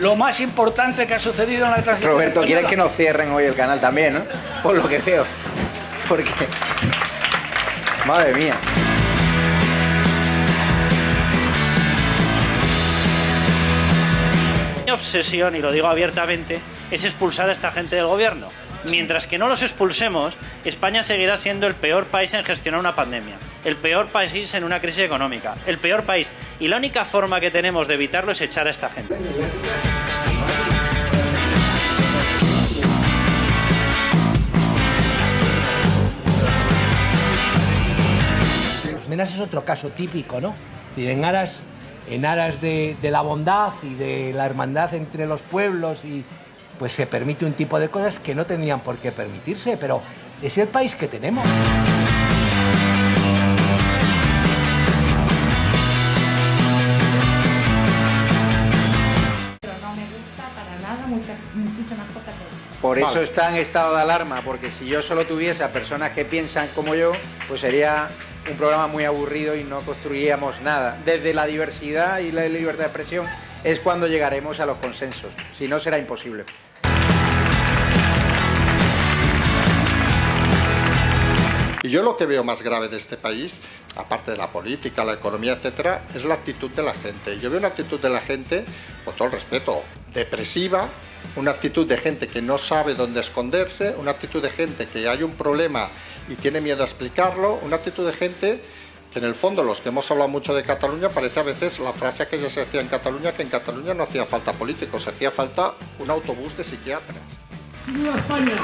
lo más importante que ha sucedido en la transición. Roberto, ¿quieres que nos cierren hoy el canal también, no? Por lo que veo. Porque... Madre mía. Mi obsesión, y lo digo abiertamente, es expulsar a esta gente del gobierno. Mientras que no los expulsemos, España seguirá siendo el peor país en gestionar una pandemia, el peor país en una crisis económica, el peor país. Y la única forma que tenemos de evitarlo es echar a esta gente. Menas es otro caso típico, ¿no? En aras de la bondad y de la hermandad entre los pueblos, y pues se permite un tipo de cosas que no tendrían por qué permitirse, pero es el país que tenemos. Pero no me gusta para nada muchísimas cosas que he dicho. Por eso está en estado de alarma, porque si yo solo tuviese a personas que piensan como yo, pues sería un programa muy aburrido y no construiríamos nada. Desde la diversidad y la libertad de expresión es cuando llegaremos a los consensos, si no será imposible. Y yo lo que veo más grave de este país, aparte de la política, la economía, etcétera, es la actitud de la gente. Yo veo una actitud de la gente, con todo el respeto, depresiva, una actitud de gente que no sabe dónde esconderse, una actitud de gente que hay un problema y tiene miedo a explicarlo, una actitud de gente que en el fondo, los que hemos hablado mucho de Cataluña, parece a veces la frase que ya se decía en Cataluña, que en Cataluña no hacía falta políticos, hacía falta un autobús de psiquiatras. ¡Viva España!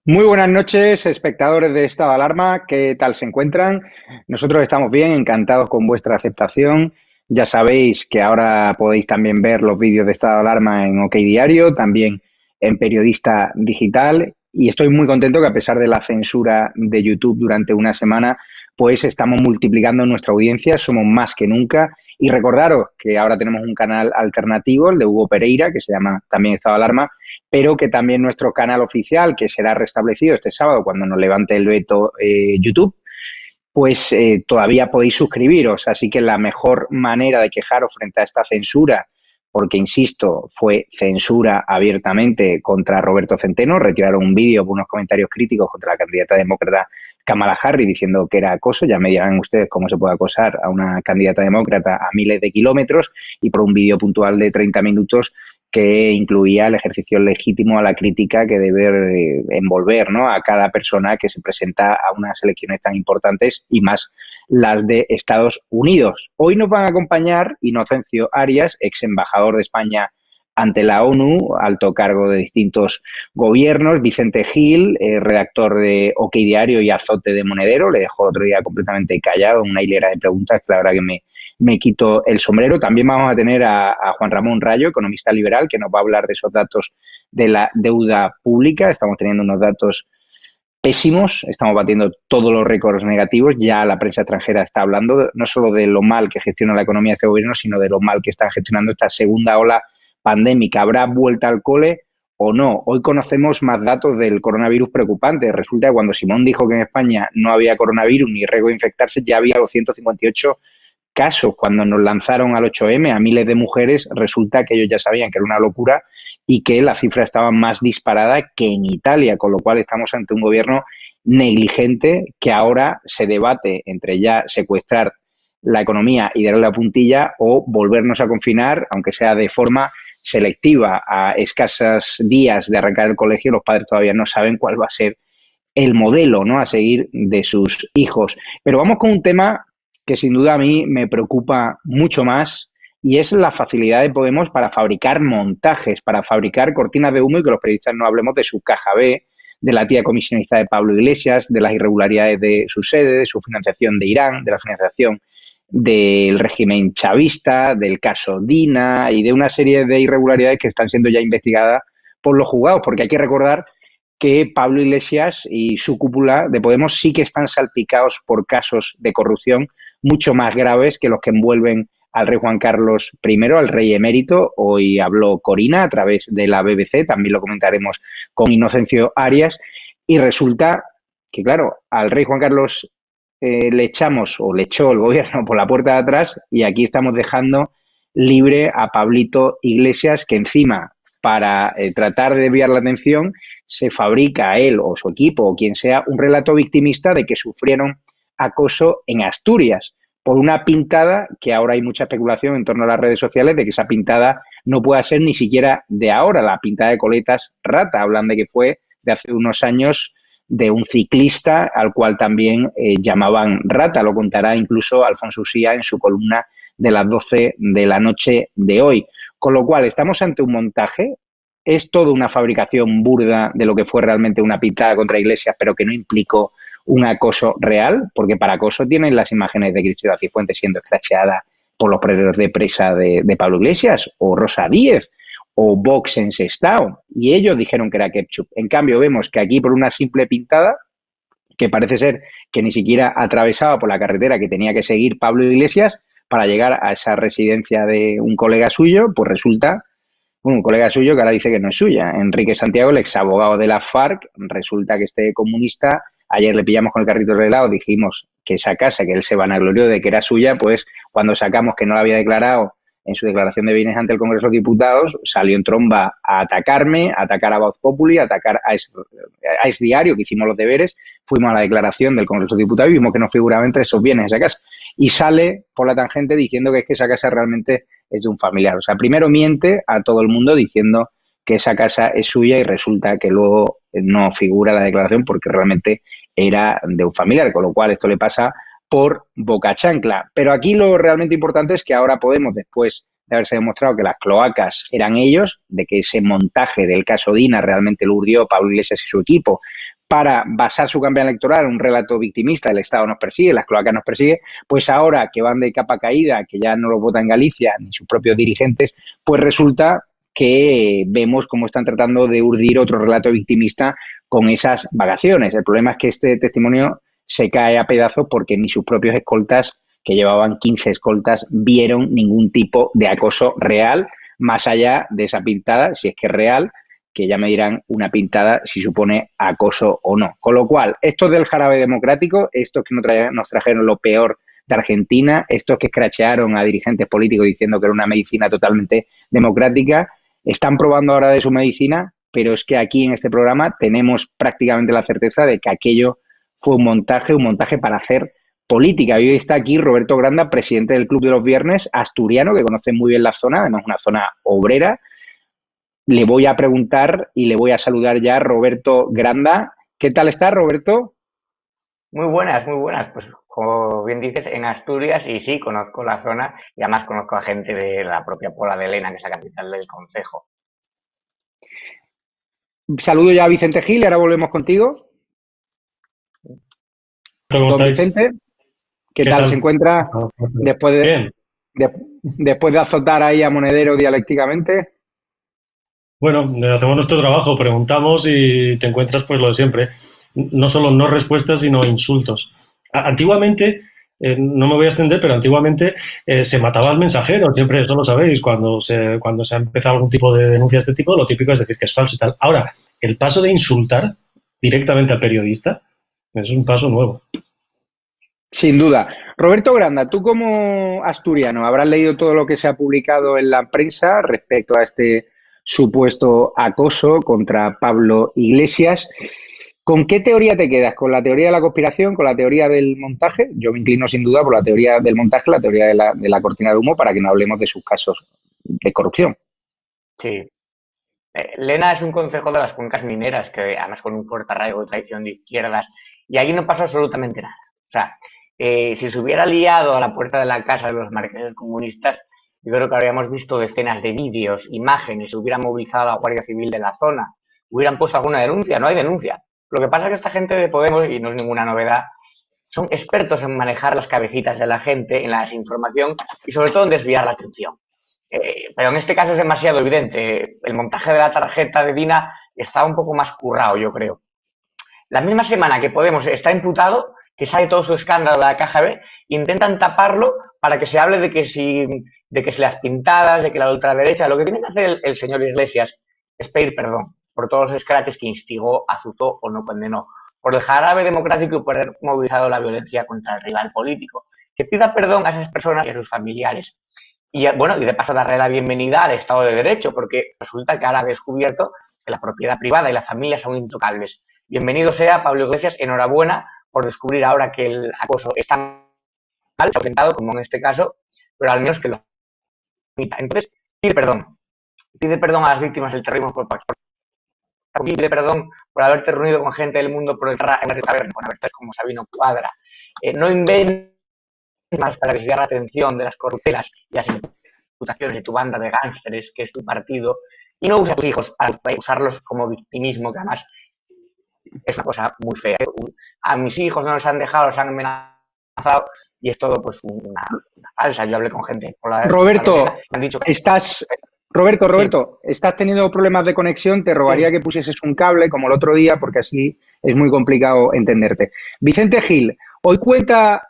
Muy buenas noches, espectadores de Estado de Alarma. ¿Qué tal se encuentran? Nosotros estamos bien, encantados con vuestra aceptación. Ya sabéis que ahora podéis también ver los vídeos de Estado de Alarma en OK Diario, también en Periodista Digital. Y estoy muy contento que, a pesar de la censura de YouTube durante una semana, pues estamos multiplicando nuestra audiencia, somos más que nunca. Y recordaros que ahora tenemos un canal alternativo, el de Hugo Pereira, que se llama también Estado de Alarma, pero que también nuestro canal oficial, que será restablecido este sábado cuando nos levante el veto YouTube, pues todavía podéis suscribiros. Así que la mejor manera de quejaros frente a esta censura, porque, insisto, fue censura abiertamente contra Roberto Centeno, retiraron un vídeo por unos comentarios críticos contra la candidata demócrata Kamala Harris diciendo que era acoso. Ya me dirán ustedes cómo se puede acosar a una candidata demócrata a miles de kilómetros, y por un vídeo puntual de 30 minutos que incluía el ejercicio legítimo a la crítica que debe envolver, ¿no?, a cada persona que se presenta a unas elecciones tan importantes, y más las de Estados Unidos. Hoy nos van a acompañar Inocencio Arias, ex embajador de España ante la ONU, alto cargo de distintos gobiernos, Vicente Gil, redactor de OK Diario y azote de Monedero, le dejó el otro día completamente callado en una hilera de preguntas que la verdad que me quito el sombrero. También vamos a tener a Juan Ramón Rayo, economista liberal, que nos va a hablar de esos datos de la deuda pública. Estamos teniendo unos datos pésimos, estamos batiendo todos los récords negativos. Ya la prensa extranjera está hablando no solo de lo mal que gestiona la economía este gobierno, sino de lo mal que está gestionando esta segunda ola pandémica. ¿Habrá vuelta al cole o no? Hoy conocemos más datos del coronavirus preocupantes. Resulta que cuando Simón dijo que en España no había coronavirus ni riesgo de infectarse, ya había los 158 casos. Cuando nos lanzaron al 8M a miles de mujeres, resulta que ellos ya sabían que era una locura y que la cifra estaba más disparada que en Italia, con lo cual estamos ante un gobierno negligente que ahora se debate entre ya secuestrar la economía y darle la puntilla o volvernos a confinar, aunque sea de forma selectiva. A escasos días de arrancar el colegio, los padres todavía no saben cuál va a ser el modelo, ¿no?, a seguir de sus hijos. Pero vamos con un tema que sin duda a mí me preocupa mucho más, y es la facilidad de Podemos para fabricar montajes, para fabricar cortinas de humo, y que los periodistas no hablemos de su caja B, de la tía comisionista de Pablo Iglesias, de las irregularidades de su sede, de su financiación de Irán, de la financiación del régimen chavista, del caso Dina y de una serie de irregularidades que están siendo ya investigadas por los juzgados, porque hay que recordar que Pablo Iglesias y su cúpula de Podemos sí que están salpicados por casos de corrupción mucho más graves que los que envuelven al rey Juan Carlos I, al rey emérito. Hoy habló Corina a través de la BBC, también lo comentaremos con Inocencio Arias, y resulta que, claro, al rey Juan Carlos le echamos o le echó el gobierno por la puerta de atrás y aquí estamos dejando libre a Pablito Iglesias, que encima, para tratar de desviar la atención, se fabrica a él o su equipo o quien sea un relato victimista de que sufrieron acoso en Asturias por una pintada que ahora hay mucha especulación en torno a las redes sociales de que esa pintada no pueda ser ni siquiera de ahora, la pintada de Coletas Rata. Hablan de que fue de hace unos años de un ciclista al cual también llamaban Rata. Lo contará incluso Alfonso Usía en su columna de las 12 de la noche de hoy. Con lo cual, estamos ante un montaje, es toda una fabricación burda de lo que fue realmente una pintada contra Iglesias, pero que no implicó un acoso real, porque para acoso tienen las imágenes de Cristina Cifuentes siendo escracheada por los perdedores de presa de Pablo Iglesias, o Rosa Díez, o Vox en Sestao, y ellos dijeron que era ketchup. En cambio, vemos que aquí por una simple pintada, que parece ser que ni siquiera atravesaba por la carretera que tenía que seguir Pablo Iglesias para llegar a esa residencia de un colega suyo, pues resulta, bueno, un colega suyo que ahora dice que no es suya, Enrique Santiago, el exabogado de la FARC, resulta que este comunista, ayer le pillamos con el carrito de helado, dijimos que esa casa, que él se vanaglorió de que era suya, pues cuando sacamos que no la había declarado en su declaración de bienes ante el Congreso de Diputados, salió en tromba a atacarme, a atacar a Voz Populi, a atacar a Es Diario, que hicimos los deberes, fuimos a la declaración del Congreso de Diputados y vimos que no figuraba entre esos bienes esa casa. Y sale por la tangente diciendo que es que esa casa realmente es de un familiar. O sea, primero miente a todo el mundo diciendo que esa casa es suya y resulta que luego no figura la declaración porque realmente era de un familiar, con lo cual esto le pasa por boca chancla. Pero aquí lo realmente importante es que ahora Podemos, después de haberse demostrado que las cloacas eran ellos, de que ese montaje del caso Dina realmente lo urdió Pablo Iglesias y su equipo para basar su campaña electoral en un relato victimista, el Estado nos persigue, las cloacas nos persigue, pues ahora que van de capa caída, que ya no lo vota en Galicia ni sus propios dirigentes, pues resulta que vemos cómo están tratando de urdir otro relato victimista con esas vagaciones. El problema es que este testimonio se cae a pedazos porque ni sus propios escoltas, que llevaban 15 escoltas, vieron ningún tipo de acoso real, más allá de esa pintada, si es que es real, que ya me dirán una pintada si supone acoso o no. Con lo cual, estos del jarabe democrático, estos que nos trajeron lo peor de Argentina, estos que escrachearon a dirigentes políticos diciendo que era una medicina totalmente democrática, están probando ahora de su medicina, pero es que aquí en este programa tenemos prácticamente la certeza de que aquello fue un montaje para hacer política. Y hoy está aquí Roberto Granda, presidente del Club de los Viernes, asturiano, que conoce muy bien la zona, además una zona obrera. Le voy a preguntar y le voy a saludar ya a Roberto Granda. ¿Qué tal está, Roberto? Muy buenas, muy buenas. Pues como bien dices, en Asturias, y sí, conozco la zona y además conozco a gente de la propia Pola de Lena, que es la capital del concejo. Saludo ya a Vicente Gil y ahora volvemos contigo. ¿Cómo estáis? Vicente, ¿qué tal se encuentra después de azotar ahí a Monedero dialécticamente? Bueno, hacemos nuestro trabajo, preguntamos y te encuentras pues lo de siempre. No solo no respuestas, sino insultos. Antiguamente, no me voy a extender, pero antiguamente se mataba al mensajero, siempre, esto lo sabéis, cuando se ha empezado algún tipo de denuncia de este tipo, lo típico es decir que es falso y tal. Ahora, el paso de insultar directamente al periodista es un paso nuevo. Sin duda. Roberto Granda, tú como asturiano habrás leído todo lo que se ha publicado en la prensa respecto a este supuesto acoso contra Pablo Iglesias. ¿Con qué teoría te quedas? ¿Con la teoría de la conspiración? ¿Con la teoría del montaje? Yo me inclino sin duda por la teoría del montaje, la teoría de la cortina de humo, para que no hablemos de sus casos de corrupción. Sí. Lena es un concejo de las cuencas mineras, que además con un fuerte arraigo de tradición de izquierdas, y allí no pasó absolutamente nada. O sea, si se hubiera liado a la puerta de la casa de los marqueses comunistas, yo creo que habríamos visto decenas de vídeos, imágenes, se hubiera movilizado a la Guardia Civil de la zona, hubieran puesto alguna denuncia, no hay denuncia. Lo que pasa es que esta gente de Podemos, y no es ninguna novedad, son expertos en manejar las cabecitas de la gente, en la desinformación y sobre todo en desviar la atención. Pero en este caso es demasiado evidente. El montaje de la tarjeta de Dina está un poco más currado, yo creo. La misma semana que Podemos está imputado, que sale todo su escándalo de la KGB, intentan taparlo para que se hable de que si las pintadas, de que la ultraderecha, lo que tiene que hacer el señor Iglesias es pedir perdón por todos los escraches que instigó, azuzó o no condenó, por el jarabe democrático y por haber movilizado la violencia contra el rival político. Que pida perdón a esas personas y a sus familiares. Y bueno, y de paso darle la bienvenida al Estado de Derecho, porque resulta que ahora ha descubierto que la propiedad privada y la familia son intocables. Bienvenido sea Pablo Iglesias, enhorabuena por descubrir ahora que el acoso está mal presentado, como en este caso, pero al menos que lo permita. Entonces, pide perdón a las víctimas del terrorismo pide perdón por haberte reunido con gente del mundo por el taberna, con haber como Sabino Cuadra. No inventes más para desviar la atención de las corruptelas y las imputaciones de tu banda de gángsteres, que es tu partido, y no uses a tus hijos para usarlos como victimismo, que además es una cosa muy fea. A mis hijos no los han dejado, los han amenazado, y es todo pues una falsa. Yo hablé con gente por Roberto, me han dicho que... Roberto, estás teniendo problemas de conexión, te rogaría que pusieses un cable como el otro día, porque así es muy complicado entenderte. Vicente Gil, hoy cuenta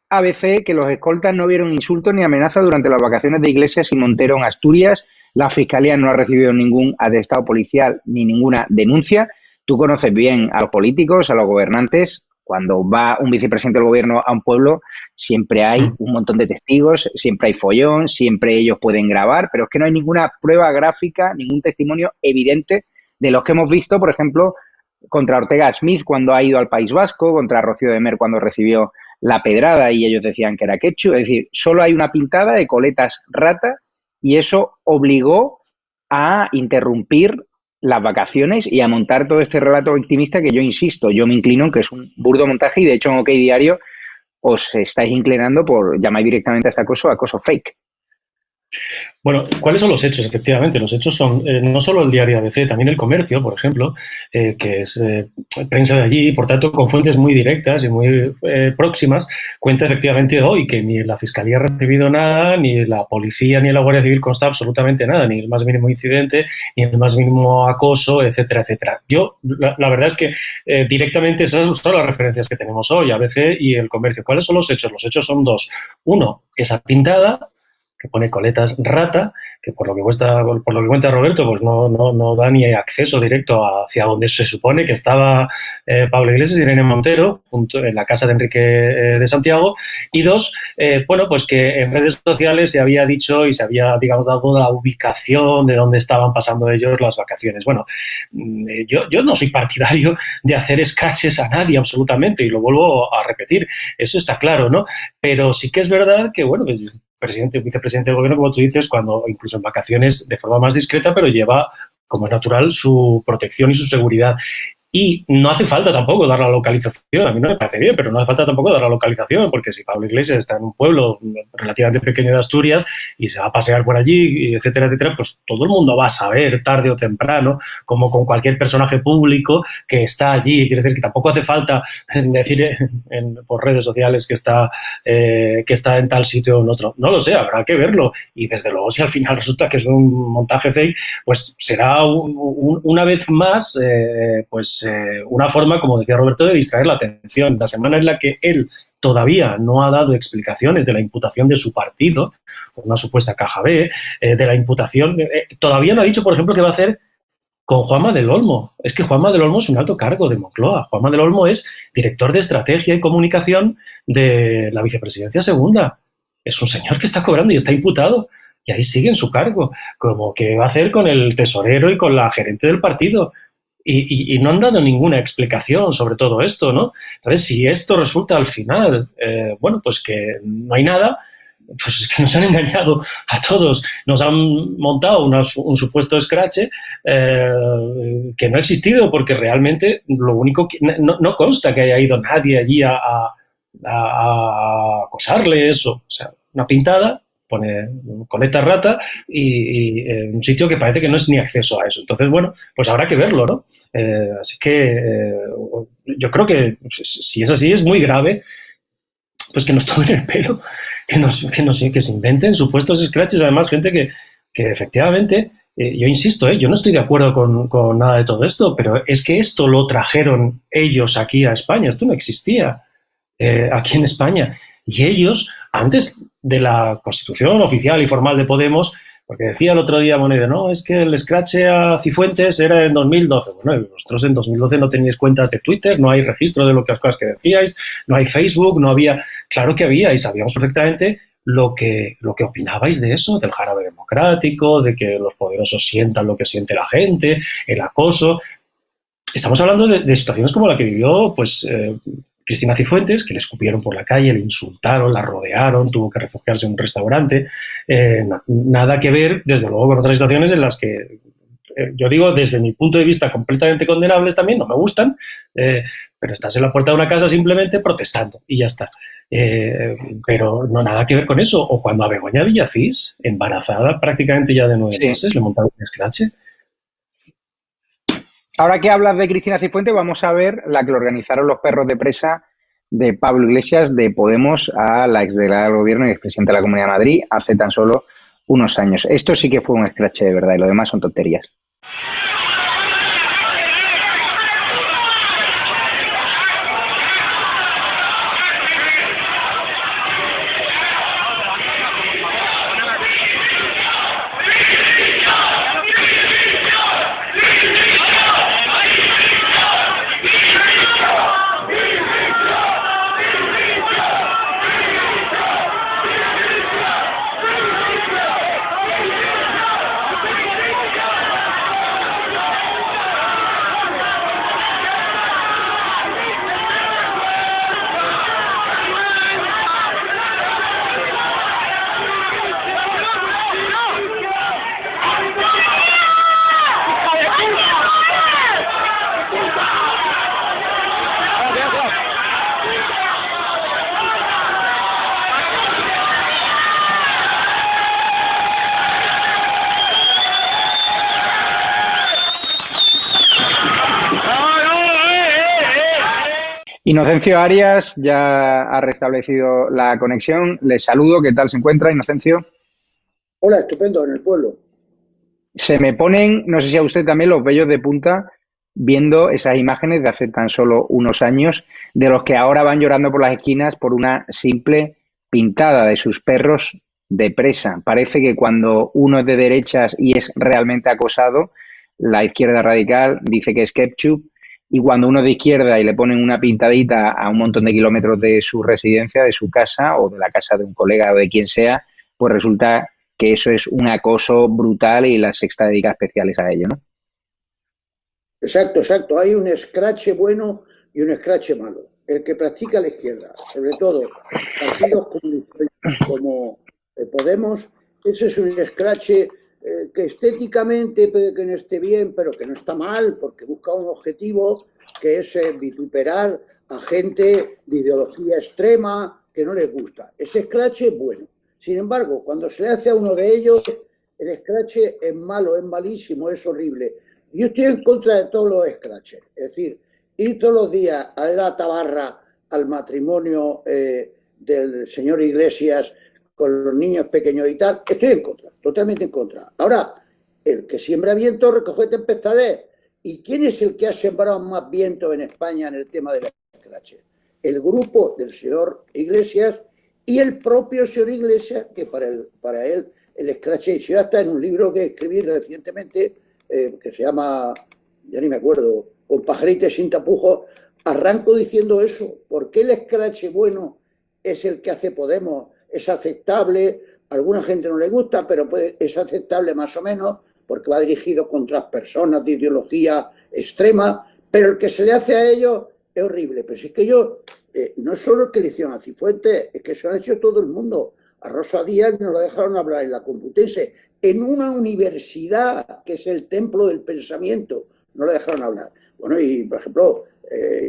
ABC que los escoltas no vieron insultos ni amenazas durante las vacaciones de Iglesias y Montero en Asturias. La Fiscalía no ha recibido ningún atestado policial ni ninguna denuncia. Tú conoces bien a los políticos, a los gobernantes. Cuando va un vicepresidente del gobierno a un pueblo, siempre hay un montón de testigos, siempre hay follón, siempre ellos pueden grabar, pero es que no hay ninguna prueba gráfica, ningún testimonio evidente de los que hemos visto, por ejemplo, contra Ortega Smith cuando ha ido al País Vasco, contra Rocío de Mer cuando recibió la pedrada y ellos decían que era quechua. Es decir, solo hay una pintada de coletas rata y eso obligó a interrumpir las vacaciones y a montar todo este relato victimista que yo insisto, yo me inclino en que es un burdo montaje y de hecho en OK Diario os estáis inclinando por llamar directamente a este acoso fake. Bueno, ¿cuáles son los hechos? Efectivamente, los hechos son no solo el diario ABC, también El Comercio, por ejemplo, que es prensa de allí, por tanto, con fuentes muy directas y muy próximas, cuenta efectivamente hoy que ni la Fiscalía ha recibido nada, ni la Policía ni la Guardia Civil consta absolutamente nada, ni el más mínimo incidente, ni el más mínimo acoso, etcétera, etcétera. Yo, la verdad es que directamente esas son las referencias que tenemos hoy, ABC y El Comercio. ¿Cuáles son los hechos? Los hechos son dos. Uno, esa pintada que pone coletas rata, que por lo que cuenta Roberto, pues no da ni acceso directo hacia donde se supone que estaba Pablo Iglesias y Irene Montero, en la casa de Enrique de Santiago. Y dos, bueno, pues que en redes sociales se había dicho y se había, digamos, dado la ubicación de dónde estaban pasando ellos las vacaciones. Bueno, yo no soy partidario de hacer scratches a nadie absolutamente, y lo vuelvo a repetir, eso está claro, ¿no? Pero sí que es verdad que, bueno, pues, vicepresidente del gobierno, como tú dices, cuando incluso en vacaciones de forma más discreta, pero lleva, como es natural, su protección y su seguridad. Y no hace falta tampoco dar la localización, a mí no me parece bien, pero no hace falta tampoco dar la localización, porque si Pablo Iglesias está en un pueblo relativamente pequeño de Asturias y se va a pasear por allí, etcétera, etcétera, pues todo el mundo va a saber tarde o temprano, como con cualquier personaje público que está allí. Quiere decir que tampoco hace falta decir por redes sociales que está en tal sitio o en otro. No lo sé, habrá que verlo. Y desde luego, si al final resulta que es un montaje fake, pues será una vez más, una forma, como decía Roberto, de distraer la atención. La semana en la que él todavía no ha dado explicaciones de la imputación de su partido, por una supuesta caja B, de la imputación, todavía no ha dicho, por ejemplo, qué va a hacer con Juanma del Olmo. Es que Juanma del Olmo es un alto cargo de Moncloa. Juanma del Olmo es director de Estrategia y Comunicación de la Vicepresidencia Segunda. Es un señor que está cobrando y está imputado. Y ahí sigue en su cargo. Como que va a hacer con el tesorero y con la gerente del partido. Y no han dado ninguna explicación sobre todo esto, ¿no? Entonces, si esto resulta al final, bueno, pues que no hay nada, pues es que nos han engañado a todos. Nos han montado un supuesto scratch que no ha existido, porque realmente lo único que no consta que haya ido nadie allí a acosarles, o sea, una pintada pone Coleta Rata y un sitio que parece que no es ni acceso a eso. Entonces, bueno, pues habrá que verlo, ¿no? Así que yo creo que si es así es muy grave, pues que nos tomen el pelo, que se inventen supuestos scratches, además gente que efectivamente, yo insisto, yo no estoy de acuerdo con nada de todo esto, pero es que esto lo trajeron ellos aquí a España, esto no existía aquí en España. Y ellos, antes de la constitución oficial y formal de Podemos, porque decía el otro día Moneda, no, es que el scratch a Cifuentes era en 2012. Bueno, vosotros en 2012 no teníais cuentas de Twitter, no hay registro de las cosas que decíais, no hay Facebook, no había... Claro que había y sabíamos perfectamente lo que opinabais de eso, del jarabe democrático, de que los poderosos sientan lo que siente la gente, el acoso. Estamos hablando de situaciones como la que vivió, pues... Cristina Cifuentes, que le escupieron por la calle, le insultaron, la rodearon, tuvo que refugiarse en un restaurante. Nada que ver, desde luego, con otras situaciones en las que, yo digo, desde mi punto de vista, completamente condenables también, no me gustan, pero estás en la puerta de una casa simplemente protestando y ya está. Pero no nada que ver con eso. O cuando a Begoña Villacís, embarazada prácticamente ya de 9 meses, le montaron un escrache. Ahora que hablas de Cristina Cifuentes, vamos a ver la que lo organizaron los perros de presa de Pablo Iglesias de Podemos a la exdelegada del Gobierno y expresidenta de la Comunidad de Madrid hace tan solo unos años. Esto sí que fue un escrache de verdad y lo demás son tonterías. Inocencio Arias ya ha restablecido la conexión. Les saludo. ¿Qué tal se encuentra, Inocencio? Hola, estupendo, en el pueblo. Se me ponen, no sé si a usted también, los vellos de punta viendo esas imágenes de hace tan solo unos años, de los que ahora van llorando por las esquinas por una simple pintada de sus perros de presa. Parece que cuando uno es de derechas y es realmente acosado, la izquierda radical dice que es ketchup, y cuando uno es de izquierda y le ponen una pintadita a un montón de kilómetros de su residencia, de su casa o de la casa de un colega o de quien sea, pues resulta que eso es un acoso brutal y la Sexta dedica especiales a ello, ¿no? Exacto, exacto. Hay un escrache bueno y un escrache malo. El que practica la izquierda, sobre todo partidos comunistas como Podemos, ese es un escrache que estéticamente puede que no esté bien, pero que no está mal, porque busca un objetivo que es vituperar a gente de ideología extrema que no les gusta. Ese escrache es bueno. Sin embargo, cuando se le hace a uno de ellos, el escrache es malo, es malísimo, es horrible. Yo estoy en contra de todos los escraches. Es decir, ir todos los días a la tabarra al matrimonio del señor Iglesias con los niños pequeños y tal, estoy en contra, totalmente en contra. Ahora, el que siembra viento recoge tempestades. ¿Y quién es el que ha sembrado más viento en España en el tema del escrache? El grupo del señor Iglesias y el propio señor Iglesias, que para él el escrache, yo hasta en un libro que escribí recientemente, que se llama, ya ni me acuerdo, Con pajaritos sin tapujos, arranco diciendo eso. ¿Por qué el escrache bueno es el que hace Podemos? Es aceptable, a alguna gente no le gusta, pero es aceptable más o menos, porque va dirigido contra personas de ideología extrema, pero el que se le hace a ellos es horrible. Pero si es que yo, no solo el que le hicieron a Cifuentes, es que se lo han hecho todo el mundo. A Rosa Díaz no la dejaron hablar en la Complutense. En una universidad, que es el templo del pensamiento, no la dejaron hablar. Bueno, y por ejemplo,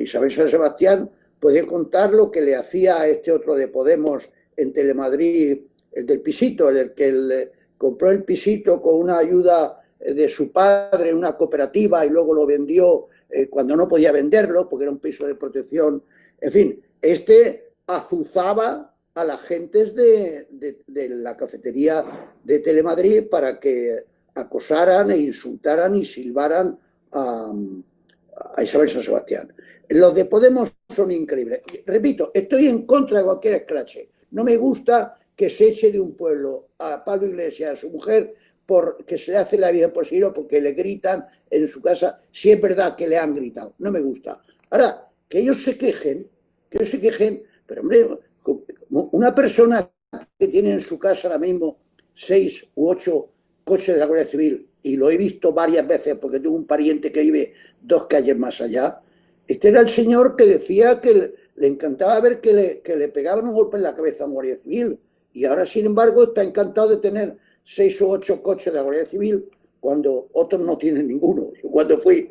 Isabel San Sebastián puede contar lo que le hacía a este otro de Podemos en Telemadrid, el del pisito, el que compró el pisito con una ayuda de su padre en una cooperativa y luego lo vendió cuando no podía venderlo porque era un piso de protección. En fin, azuzaba a las gentes de la cafetería de Telemadrid para que acosaran e insultaran y silbaran a Isabel San Sebastián. Los de Podemos son increíbles. Repito, estoy en contra de cualquier escrache. No me gusta que se eche de un pueblo a Pablo Iglesias, a su mujer, porque se le hace la vida imposible, porque le gritan en su casa, si es verdad que le han gritado. No me gusta. Ahora, que ellos se quejen, pero hombre, una persona que tiene en su casa ahora mismo 6 u 8 coches de la Guardia Civil, y lo he visto varias veces porque tengo un pariente que vive 2 calles más allá, este era el señor que decía que le encantaba ver que le pegaban un golpe en la cabeza a un Guardia Civil, y ahora, sin embargo, está encantado de tener 6 o 8 coches de la Guardia Civil cuando otros no tienen ninguno. Yo cuando fui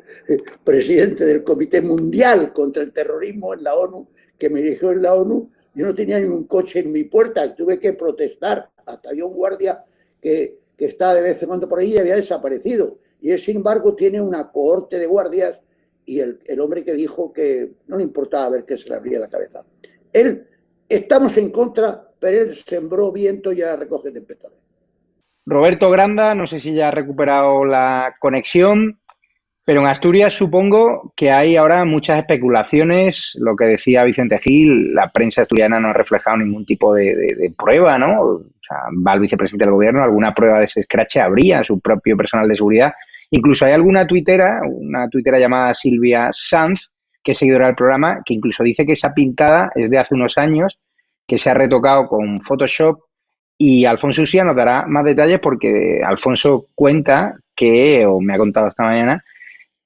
presidente del Comité Mundial contra el Terrorismo en la ONU, que me dirigió en la ONU, yo no tenía ningún coche en mi puerta, tuve que protestar. Hasta había un guardia que estaba de vez en cuando por ahí y había desaparecido. Y él, sin embargo, tiene una cohorte de guardias y el hombre que dijo que no le importaba ver que se le abría la cabeza. Estamos en contra, pero él sembró viento y ahora recoge tempestades. Roberto Granda, no sé si ya ha recuperado la conexión, pero en Asturias supongo que hay ahora muchas especulaciones. Lo que decía Vicente Gil, la prensa asturiana no ha reflejado ningún tipo de prueba, ¿no? O sea, va el vicepresidente del gobierno, alguna prueba de ese escrache habría, su propio personal de seguridad. Incluso hay una tuitera llamada Silvia Sanz, que es seguidora del programa, que incluso dice que esa pintada es de hace unos años, que se ha retocado con Photoshop. Y Alfonso Usía nos dará más detalles porque Alfonso cuenta que, o me ha contado esta mañana,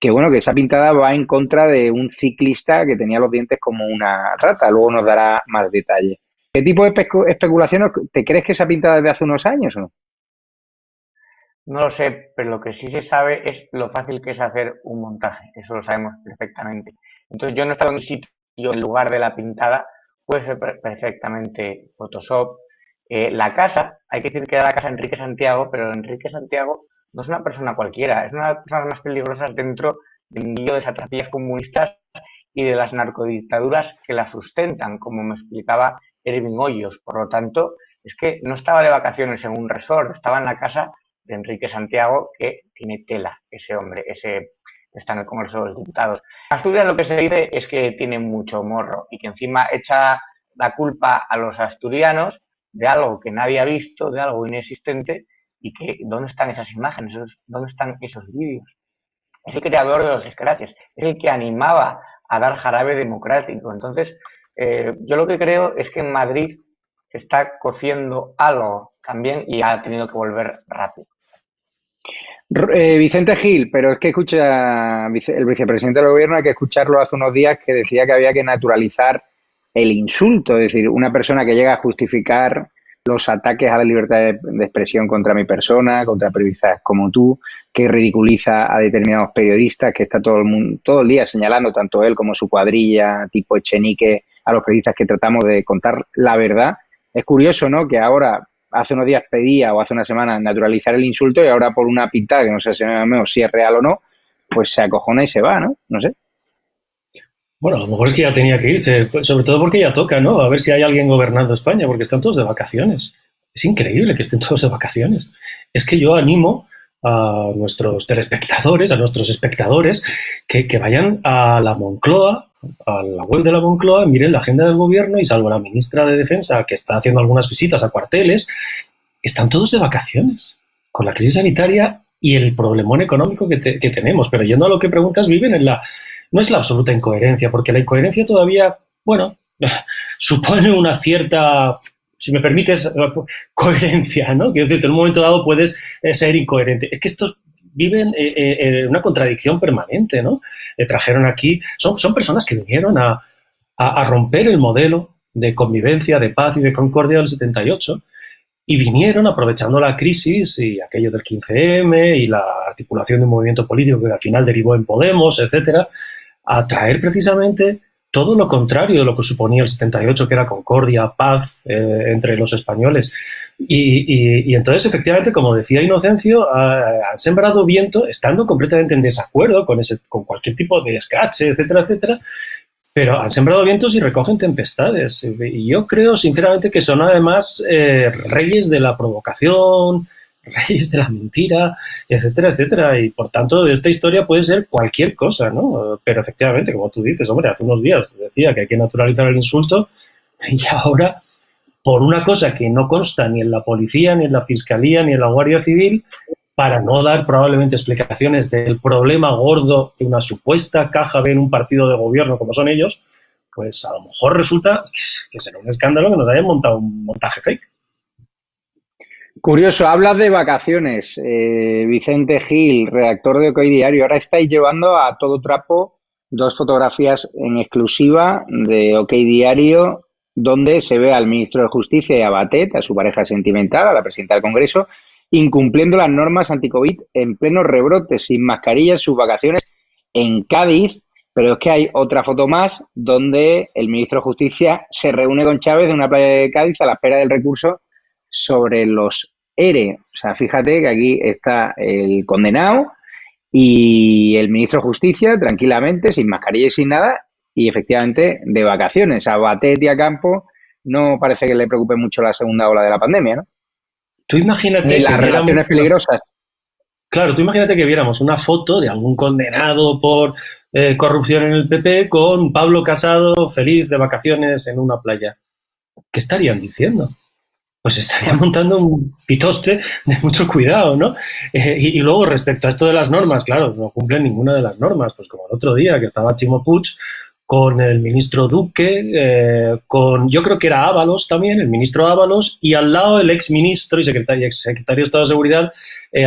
que bueno, que esa pintada va en contra de un ciclista que tenía los dientes como una rata. Luego nos dará más detalles. ¿Qué tipo de especulaciones te crees que esa pintada es de hace unos años o no? No lo sé, pero lo que sí se sabe es lo fácil que es hacer un montaje. Eso lo sabemos perfectamente. Entonces, yo no he estado en un sitio en lugar de la pintada, puede ser perfectamente Photoshop. La casa, hay que decir que era la casa de Enrique Santiago, pero Enrique Santiago no es una persona cualquiera, es una de las personas más peligrosas dentro del mundo de satrapias comunistas y de las narcodictaduras que la sustentan, como me explicaba Ervin Hoyos. Por lo tanto, es que no estaba de vacaciones en un resort, estaba en la casa de Enrique Santiago, que tiene tela ese hombre, está en el Congreso de los Diputados. En Asturias lo que se dice es que tiene mucho morro y que encima echa la culpa a los asturianos de algo que nadie ha visto, de algo inexistente, y que ¿dónde están esas imágenes? ¿Dónde están esos vídeos? Es el creador de los scratches, es el que animaba a dar jarabe democrático. Entonces, yo lo que creo es que en Madrid se está cociendo algo también y ha tenido que volver rápido. Vicente Gil, pero es que escucha, el vicepresidente del gobierno, hay que escucharlo hace unos días, que decía que había que naturalizar el insulto, es decir, una persona que llega a justificar los ataques a la libertad de expresión contra mi persona, contra periodistas como tú, que ridiculiza a determinados periodistas, que está todo el día señalando, tanto él como su cuadrilla tipo Echenique, a los periodistas que tratamos de contar la verdad. Es curioso, ¿no?, que ahora, hace unos días pedía, o hace una semana, naturalizar el insulto, y ahora por una pintada, que no sé si es real o no, pues se acojona y se va, ¿no? No sé. Bueno, a lo mejor es que ya tenía que irse, sobre todo porque ya toca, ¿no? A ver si hay alguien gobernando España, porque están todos de vacaciones. Es increíble que estén todos de vacaciones. Es que yo animo a nuestros telespectadores, a nuestros espectadores, que vayan a la Moncloa, a la web de la Moncloa, miren la agenda del gobierno y salvo la ministra de Defensa, que está haciendo algunas visitas a cuarteles, están todos de vacaciones, con la crisis sanitaria y el problemón económico que tenemos. Pero yendo a lo que preguntas, viven en la... No es la absoluta incoherencia, porque la incoherencia todavía, bueno, supone una cierta, si me permites, coherencia, ¿no? Quiero decir, en un momento dado puedes ser incoherente. Es que estos viven en una contradicción permanente, ¿no? Trajeron aquí, son personas que vinieron a romper el modelo de convivencia, de paz y de concordia del 78 y vinieron aprovechando la crisis y aquello del 15M y la articulación de un movimiento político que al final derivó en Podemos, etcétera, a traer precisamente todo lo contrario de lo que suponía el 78, que era concordia, paz entre los españoles. Y entonces, efectivamente, como decía Inocencio, han sembrado viento, estando completamente en desacuerdo con cualquier tipo de escrache, etcétera, etcétera, pero han sembrado vientos y recogen tempestades. Y yo creo, sinceramente, que son además reyes de la provocación, reyes de la mentira, etcétera, etcétera. Y por tanto, de esta historia puede ser cualquier cosa, ¿no? Pero efectivamente, como tú dices, hombre, hace unos días decía que hay que naturalizar el insulto y ahora, por una cosa que no consta ni en la policía, ni en la fiscalía, ni en la Guardia Civil, para no dar probablemente explicaciones del problema gordo de una supuesta caja B en un partido de gobierno como son ellos, pues a lo mejor resulta que será un escándalo que nos hayan montado un montaje fake. Curioso, hablas de vacaciones, Vicente Gil, redactor de OK Diario. Ahora estáis llevando a todo trapo 2 fotografías en exclusiva de OK Diario, donde se ve al ministro de Justicia y a Batet, a su pareja sentimental, a la presidenta del Congreso, incumpliendo las normas anti-COVID en pleno rebrote, sin mascarilla en sus vacaciones en Cádiz. Pero es que hay otra foto más donde el ministro de Justicia se reúne con Chávez en una playa de Cádiz a la espera del recurso sobre los ERE. O sea, fíjate que aquí está el condenado y el ministro de Justicia tranquilamente, sin mascarilla y sin nada, y efectivamente de vacaciones. A Batet y a Campo no parece que le preocupe mucho la segunda ola de la pandemia, ¿no? Tú imagínate Ni las relaciones peligrosas. Claro, tú imagínate que viéramos una foto de algún condenado por corrupción en el PP con Pablo Casado feliz de vacaciones en una playa. ¿Qué estarían diciendo? Pues estarían montando un pitoste de mucho cuidado, ¿no? Y luego, respecto a esto de las normas, claro, no cumplen ninguna de las normas. Pues como el otro día, que estaba Chimo Puig con el ministro Duque, yo creo que era Ábalos también, el ministro Ábalos, y al lado el exministro y exsecretario de Estado de Seguridad,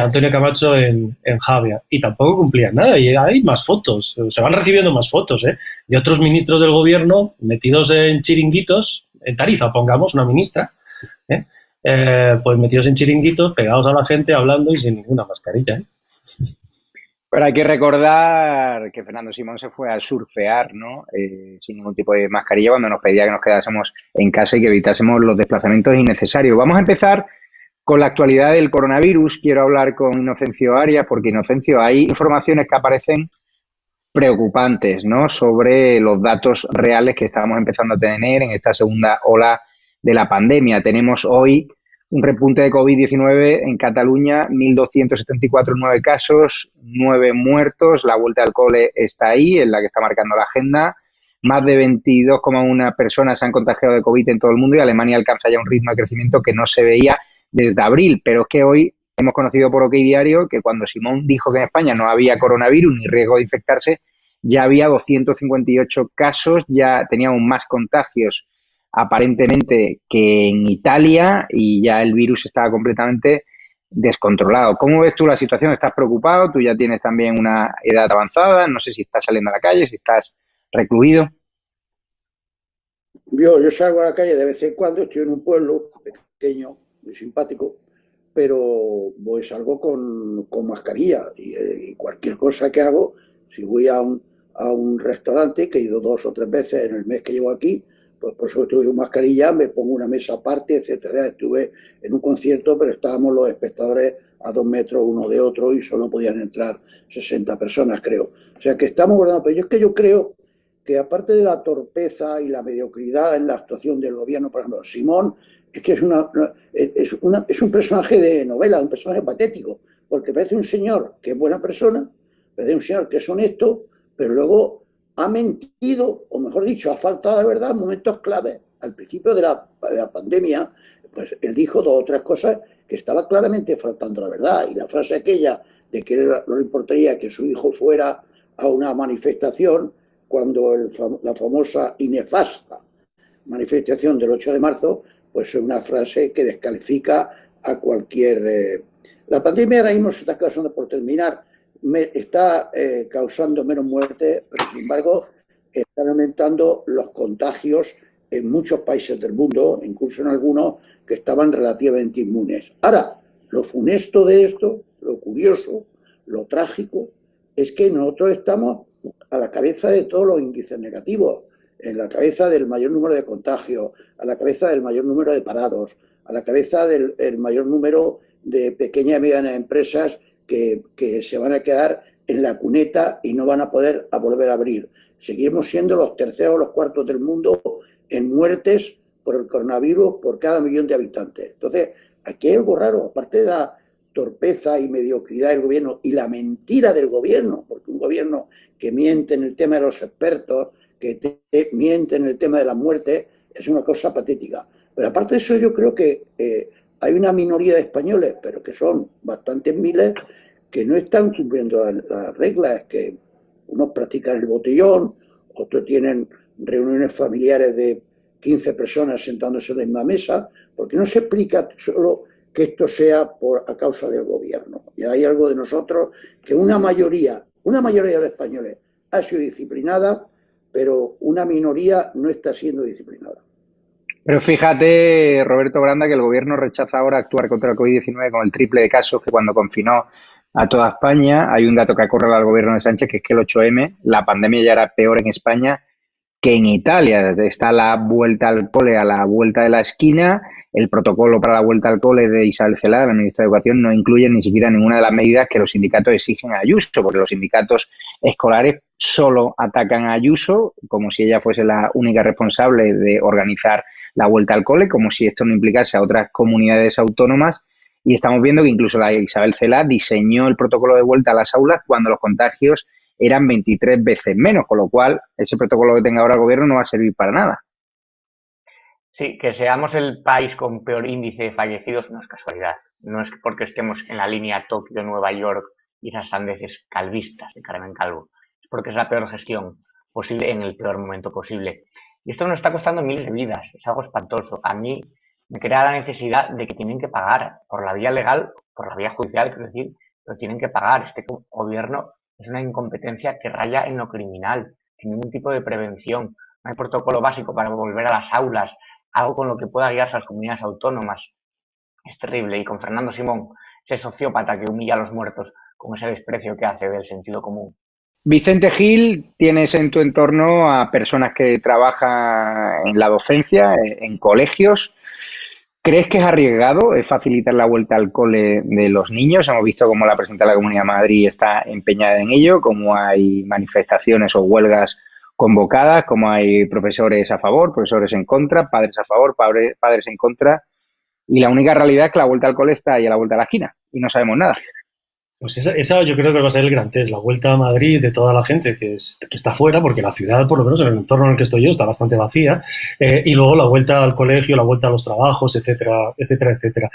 Antonio Camacho en Javia. Y tampoco cumplían nada. Y hay más fotos, se van recibiendo más fotos, de otros ministros del gobierno metidos en chiringuitos, en Tarifa, pongamos, una ministra, pues metidos en chiringuitos, pegados a la gente, hablando y sin ninguna mascarilla. Pero hay que recordar que Fernando Simón se fue a surfear, ¿no? Sin ningún tipo de mascarilla cuando nos pedía que nos quedásemos en casa y que evitásemos los desplazamientos innecesarios. Vamos a empezar con la actualidad del coronavirus. Quiero hablar con Inocencio Arias, porque Inocencio, hay informaciones que aparecen preocupantes, ¿no? Sobre los datos reales que estamos empezando a tener en esta segunda ola de la pandemia. Tenemos hoy un repunte de COVID-19 en Cataluña, 1.274 nuevos casos, 9 muertos. La vuelta al cole está ahí, en la que está marcando la agenda. Más de 22,1 personas se han contagiado de COVID en todo el mundo y Alemania alcanza ya un ritmo de crecimiento que no se veía desde abril. Pero es que hoy hemos conocido por OK Diario que cuando Simón dijo que en España no había coronavirus ni riesgo de infectarse, ya había 258 casos, ya teníamos más contagios aparentemente que en Italia y ya el virus estaba completamente descontrolado. ¿Cómo ves tú la situación? ¿Estás preocupado? Tú ya tienes también una edad avanzada, no sé si estás saliendo a la calle, si estás recluido. Yo salgo a la calle de vez en cuando, estoy en un pueblo pequeño, muy simpático, pero voy salgo con mascarilla y cualquier cosa que hago, si voy a un restaurante, que he ido 2 o 3 veces en el mes que llevo aquí, pues por eso estuve con mascarilla, me pongo una mesa aparte, etcétera. Estuve en un concierto, pero estábamos los espectadores a 2 metros uno de otro y solo podían entrar 60 personas, creo. O sea que estamos guardando, pero yo creo que aparte de la torpeza y la mediocridad en la actuación del gobierno, por ejemplo, Simón, es que es un personaje de novela, un personaje patético, porque parece un señor que es buena persona, parece un señor que es honesto, pero luego ha mentido, o mejor dicho, ha faltado de verdad en momentos clave. Al principio de la pandemia, pues él dijo 2 o 3 cosas que estaba claramente faltando la verdad. Y la frase aquella de que no le importaría que su hijo fuera a una manifestación, cuando la famosa y nefasta manifestación del 8 de marzo, pues es una frase que descalifica a cualquier... La pandemia ahora mismo se está causando, por terminar, está causando menos muertes, pero sin embargo están aumentando los contagios en muchos países del mundo, incluso en algunos que estaban relativamente inmunes. Ahora, lo funesto de esto, lo curioso, lo trágico, es que nosotros estamos a la cabeza de todos los índices negativos, en la cabeza del mayor número de contagios, a la cabeza del mayor número de parados, a la cabeza del el mayor número de pequeñas y medianas empresas que se van a quedar en la cuneta y no van a poder volver a abrir. Seguimos siendo los terceros o los cuartos del mundo en muertes por el coronavirus por cada 1.000.000 de habitantes. Entonces, aquí hay algo raro, aparte de la torpeza y mediocridad del gobierno y la mentira del gobierno, porque un gobierno que miente en el tema de los expertos, que miente en el tema de las muertes, es una cosa patética. Pero aparte de eso, yo creo que hay una minoría de españoles, pero que son bastantes miles, que no están cumpliendo las reglas, que unos practican el botellón, otros tienen reuniones familiares de 15 personas sentándose en la misma mesa, porque no se explica solo que esto sea a causa del gobierno. Y hay algo de nosotros que una mayoría de los españoles ha sido disciplinada, pero una minoría no está siendo disciplinada. Pero fíjate, Roberto Granda, que el gobierno rechaza ahora actuar contra el COVID-19 con el triple de casos que cuando confinó a toda España. Hay un dato que acorrala al gobierno de Sánchez, que es que el 8M, la pandemia ya era peor en España que en Italia. Está la vuelta al cole a la vuelta de la esquina. El protocolo para la vuelta al cole de Isabel Celaá, la ministra de Educación, no incluye ni siquiera ninguna de las medidas que los sindicatos exigen a Ayuso, porque los sindicatos escolares solo atacan a Ayuso como si ella fuese la única responsable de organizar la vuelta al cole, como si esto no implicase a otras comunidades autónomas. Y estamos viendo que incluso la Isabel Celaá diseñó el protocolo de vuelta a las aulas cuando los contagios eran 23 veces menos, con lo cual ese protocolo que tenga ahora el gobierno no va a servir para nada. Sí, que seamos el país con peor índice de fallecidos no es casualidad. No es porque estemos en la línea Tokio-Nueva York y esas sandeces calvistas de Carmen Calvo. Es porque es la peor gestión posible en el peor momento posible. Y esto nos está costando miles de vidas. Es algo espantoso. A mí me crea la necesidad de que tienen que pagar por la vía legal, por la vía judicial, quiero decir, pero tienen que pagar. Este gobierno es una incompetencia que raya en lo criminal, sin ningún tipo de prevención. No hay protocolo básico para volver a las aulas, algo con lo que pueda guiarse a las comunidades autónomas. Es terrible. Y con Fernando Simón, ese sociópata que humilla a los muertos con ese desprecio que hace del sentido común. Vicente Gil, tienes en tu entorno a personas que trabajan en la docencia, en colegios. ¿Crees que es arriesgado facilitar la vuelta al cole de los niños? Hemos visto cómo la presidenta de la Comunidad de Madrid está empeñada en ello, cómo hay manifestaciones o huelgas convocadas, cómo hay profesores a favor, profesores en contra, padres a favor, padres en contra. Y la única realidad es que la vuelta al cole está ahí a la vuelta de la esquina y no sabemos nada. Pues esa yo creo que va a ser el gran test, la vuelta a Madrid de toda la gente que está fuera, porque la ciudad, por lo menos en el entorno en el que estoy yo, está bastante vacía, y luego la vuelta al colegio, la vuelta a los trabajos, etcétera, etcétera, etcétera.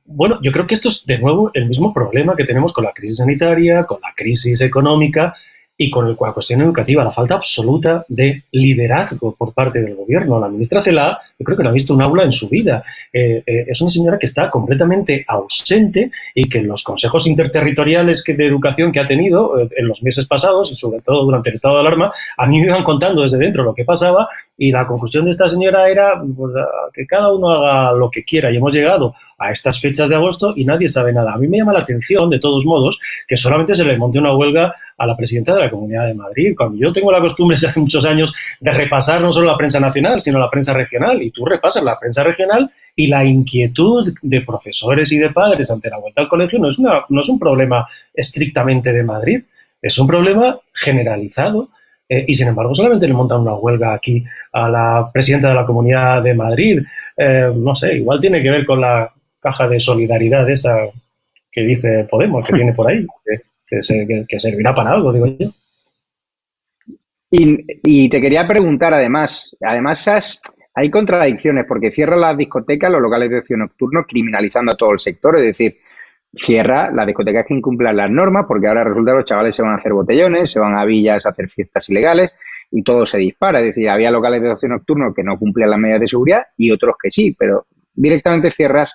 Bueno, yo creo que esto es de nuevo el mismo problema que tenemos con la crisis sanitaria, con la crisis económica y con la cuestión educativa, la falta absoluta de liderazgo por parte del gobierno. La ministra Celaá, yo creo que no ha visto un aula en su vida. Es una señora que está completamente ausente y que en los consejos interterritoriales de educación que ha tenido en los meses pasados, y sobre todo durante el estado de alarma, a mí me iban contando desde dentro lo que pasaba y la conclusión de esta señora era pues, que cada uno haga lo que quiera. Y hemos llegado a estas fechas de agosto y nadie sabe nada. A mí me llama la atención, de todos modos, que solamente se le monte una huelga a la presidenta de la Comunidad de Madrid, cuando yo tengo la costumbre desde hace muchos años de repasar no solo la prensa nacional, sino la prensa regional, y tú repasas la prensa regional y la inquietud de profesores y de padres ante la vuelta al colegio no es un problema estrictamente de Madrid, es un problema generalizado. Y sin embargo solamente le montan una huelga aquí a la presidenta de la Comunidad de Madrid. No sé, igual tiene que ver con la caja de solidaridad esa que dice Podemos, que viene por ahí, que servirá para algo, digo yo. Y te quería preguntar, además hay contradicciones, porque cierra las discotecas, los locales de ocio nocturno, criminalizando a todo el sector, es decir, cierra las discotecas que incumplan las normas, porque ahora resulta que los chavales se van a hacer botellones, se van a villas a hacer fiestas ilegales y todo se dispara. Es decir, había locales de ocio nocturno que no cumplían las medidas de seguridad y otros que sí, pero directamente cierras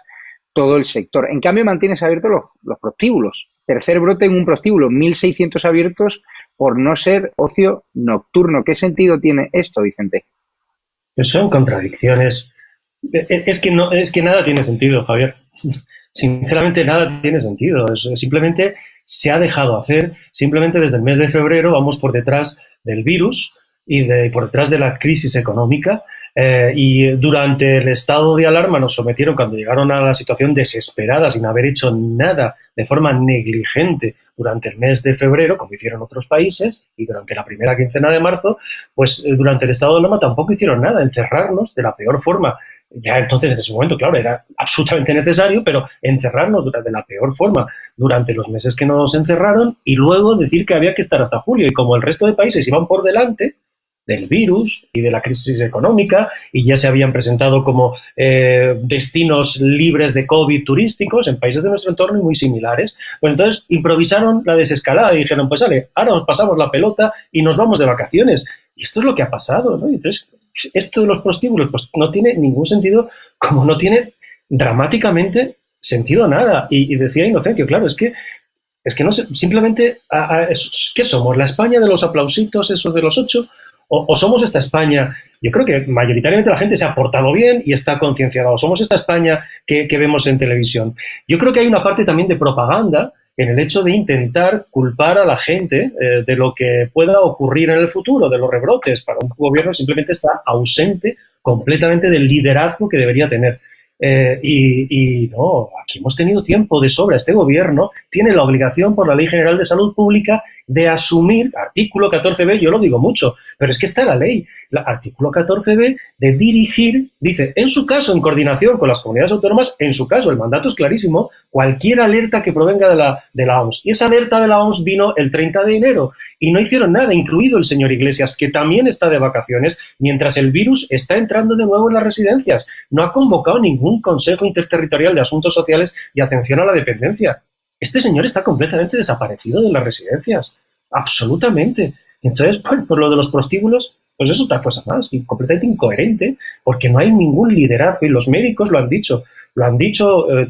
todo el sector. En cambio, mantienes abiertos los prostíbulos. Tercer brote en un prostíbulo, 1.600 abiertos por no ser ocio nocturno. ¿Qué sentido tiene esto, Vicente? Son contradicciones. Es que nada tiene sentido, Javier. Sinceramente, nada tiene sentido. Simplemente se ha dejado hacer. Simplemente desde el mes de febrero vamos por detrás del virus y por detrás de la crisis económica Y durante el estado de alarma nos sometieron, cuando llegaron a la situación desesperada, sin haber hecho nada, de forma negligente, durante el mes de febrero, como hicieron otros países, y durante la primera quincena de marzo, pues durante el estado de alarma tampoco hicieron nada, encerrarnos de la peor forma. Ya entonces, en ese momento, claro, era absolutamente necesario, pero encerrarnos de la peor forma durante los meses que nos encerraron y luego decir que había que estar hasta julio. Y como el resto de países iban por delante del virus y de la crisis económica y ya se habían presentado como destinos libres de COVID turísticos en países de nuestro entorno y muy similares, pues entonces improvisaron la desescalada y dijeron, pues vale, ahora nos pasamos la pelota y nos vamos de vacaciones. Y esto es lo que ha pasado, ¿no? Entonces, esto de los prostíbulos pues no tiene ningún sentido, como no tiene dramáticamente sentido nada. Y decía Inocencio, claro, es que no sé, simplemente, ¿qué somos? ¿La España de los aplausitos, esos de los 8? ¿O somos esta España? Yo creo que mayoritariamente la gente se ha portado bien y está concienciada. ¿O somos esta España que vemos en televisión? Yo creo que hay una parte también de propaganda en el hecho de intentar culpar a la gente de lo que pueda ocurrir en el futuro, de los rebrotes. Para un gobierno simplemente está ausente completamente del liderazgo que debería tener. Y no, aquí hemos tenido tiempo de sobra. Este gobierno tiene la obligación por la Ley General de Salud Pública de asumir, artículo 14b, yo lo digo mucho, pero es que está la ley, artículo 14b, de dirigir, dice, en su caso, en coordinación con las comunidades autónomas, en su caso, el mandato es clarísimo, cualquier alerta que provenga de la OMS. Y esa alerta de la OMS vino el 30 de enero y no hicieron nada, incluido el señor Iglesias, que también está de vacaciones, mientras el virus está entrando de nuevo en las residencias. No ha convocado ningún Consejo Interterritorial de Asuntos Sociales y Atención a la Dependencia. Este señor está completamente desaparecido de las residencias, absolutamente. Entonces, pues, por lo de los prostíbulos, pues es otra cosa más, y completamente incoherente, porque no hay ningún liderazgo, y los médicos lo han dicho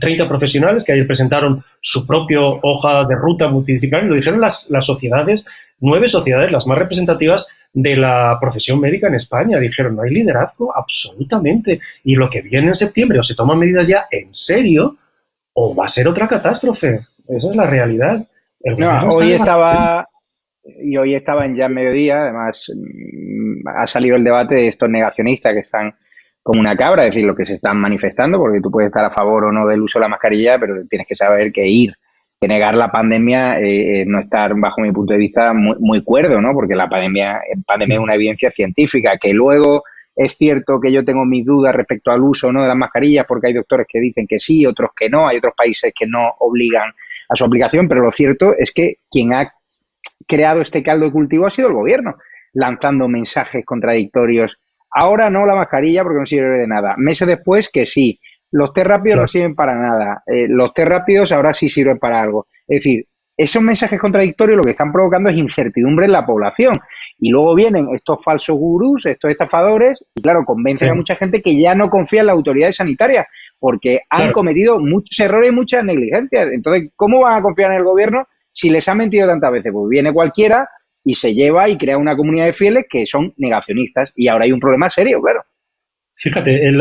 30 profesionales que ayer presentaron su propia hoja de ruta multidisciplinar, y lo dijeron las sociedades, 9 sociedades, las más representativas de la profesión médica en España, dijeron, no hay liderazgo, absolutamente, y lo que viene en septiembre, o se toman medidas ya en serio, o va a ser otra catástrofe. Esa es la realidad. No, hoy estaba en Ya Mediodía, además ha salido el debate de estos negacionistas que están como una cabra, es decir, lo que se están manifestando, porque tú puedes estar a favor o no del uso de la mascarilla, pero tienes que saber que negar la pandemia no estar, bajo mi punto de vista, muy cuerdo, ¿no? Porque la pandemia es una evidencia científica, que luego es cierto que yo tengo mis dudas respecto al uso o no de las mascarillas, porque hay doctores que dicen que sí, otros que no, hay otros países que no obligan a su aplicación, pero lo cierto es que quien ha creado este caldo de cultivo ha sido el gobierno, lanzando mensajes contradictorios. Ahora no la mascarilla porque no sirve de nada. Meses después que sí. Los test rápidos no sirven para nada. Los test rápidos ahora sí sirven para algo. Es decir, esos mensajes contradictorios lo que están provocando es incertidumbre en la población. Y luego vienen estos falsos gurús, estos estafadores, y claro, convencen a mucha gente que ya no confía en las autoridades sanitarias porque han cometido muchos errores y muchas negligencias. Entonces, ¿cómo van a confiar en el gobierno si les han mentido tantas veces? Pues viene cualquiera y se lleva y crea una comunidad de fieles que son negacionistas. Y ahora hay un problema serio, claro. Fíjate,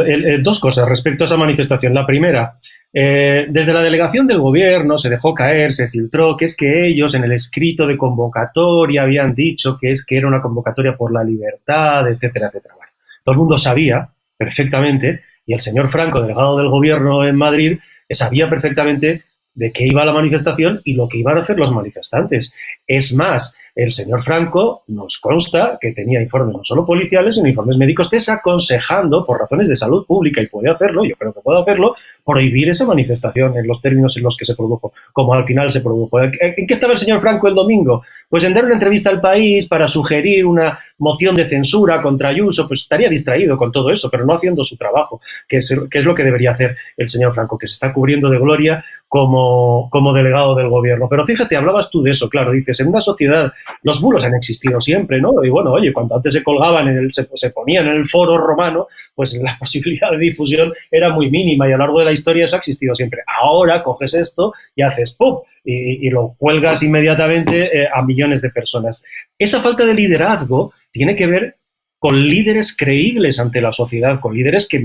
dos cosas respecto a esa manifestación. La primera, desde la delegación del gobierno se dejó caer, se filtró, que es que ellos en el escrito de convocatoria habían dicho que era una convocatoria por la libertad, etcétera, etcétera. Bueno, todo el mundo sabía perfectamente, y el señor Franco, delegado del gobierno en Madrid, sabía perfectamente de qué iba la manifestación y lo que iban a hacer los manifestantes. Es más, el señor Franco nos consta que tenía informes no solo policiales, sino informes médicos desaconsejando, por razones de salud pública, y puede hacerlo, yo creo que puede hacerlo, prohibir esa manifestación en los términos en los que se produjo, como al final se produjo. ¿En qué estaba el señor Franco el domingo? Pues en dar una entrevista al País para sugerir una moción de censura contra Ayuso, pues estaría distraído con todo eso, pero no haciendo su trabajo, que es lo que debería hacer el señor Franco, que se está cubriendo de gloria como delegado del gobierno. Pero fíjate, hablabas tú de eso, claro, dices, en una sociedad los bulos han existido siempre, ¿no? Y bueno, oye, cuando antes se colgaban, se ponían en el foro romano, pues la posibilidad de difusión era muy mínima y a lo largo de la historia eso ha existido siempre. Ahora coges esto y haces ¡pum! Y lo cuelgas inmediatamente a millones de personas. Esa falta de liderazgo tiene que ver con líderes creíbles ante la sociedad, con líderes que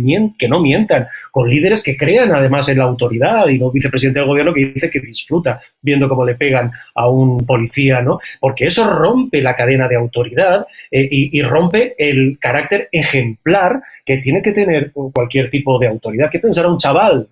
no mientan, con líderes que crean además en la autoridad y no un vicepresidente del gobierno que dice que disfruta viendo cómo le pegan a un policía, ¿no? Porque eso rompe la cadena de autoridad y rompe el carácter ejemplar que tiene que tener cualquier tipo de autoridad. ¿Qué pensará un chaval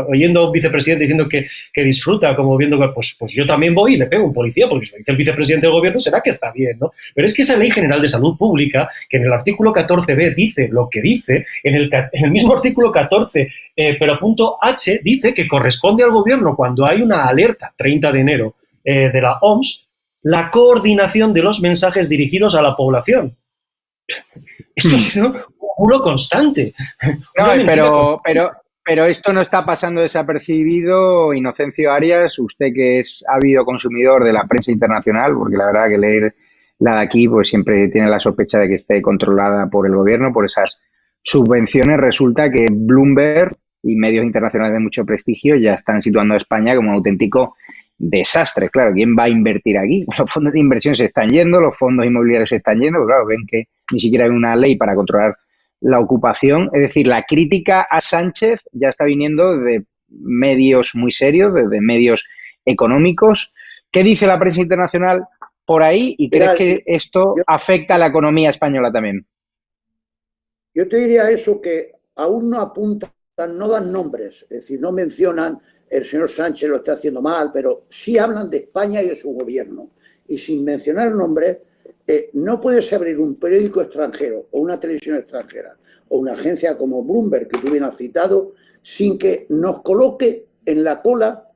oyendo a un vicepresidente diciendo que disfruta, como viendo que pues yo también voy y le pego a un policía, porque si lo dice el vicepresidente del gobierno será que está bien, ¿no? Pero es que esa Ley General de Salud Pública, que en el artículo 14b dice lo que dice, en el mismo artículo 14, pero punto H, dice que corresponde al gobierno, cuando hay una alerta, 30 de enero, de la OMS, la coordinación de los mensajes dirigidos a la población. Esto es un bulo constante. No, pero esto no está pasando desapercibido, Inocencio Arias, usted que es ávido consumidor de la prensa internacional, porque la verdad que leer la de aquí pues siempre tiene la sospecha de que esté controlada por el gobierno, por esas subvenciones. Resulta que Bloomberg y medios internacionales de mucho prestigio ya están situando a España como un auténtico desastre. Claro, ¿quién va a invertir aquí? Los fondos de inversión se están yendo, los fondos inmobiliarios se están yendo, pero claro, ven que ni siquiera hay una ley para controlar la ocupación. Es decir, la crítica a Sánchez ya está viniendo de medios muy serios, de medios económicos. ¿Qué dice la prensa internacional por ahí? ¿Y crees que esto afecta a la economía española también? Yo te diría eso, que aún no apuntan, no dan nombres, es decir, no mencionan el señor Sánchez lo está haciendo mal, pero sí hablan de España y de su gobierno. Y sin mencionar nombres, no puedes abrir un periódico extranjero o una televisión extranjera o una agencia como Bloomberg, que tú bien has citado, sin que nos coloque en la cola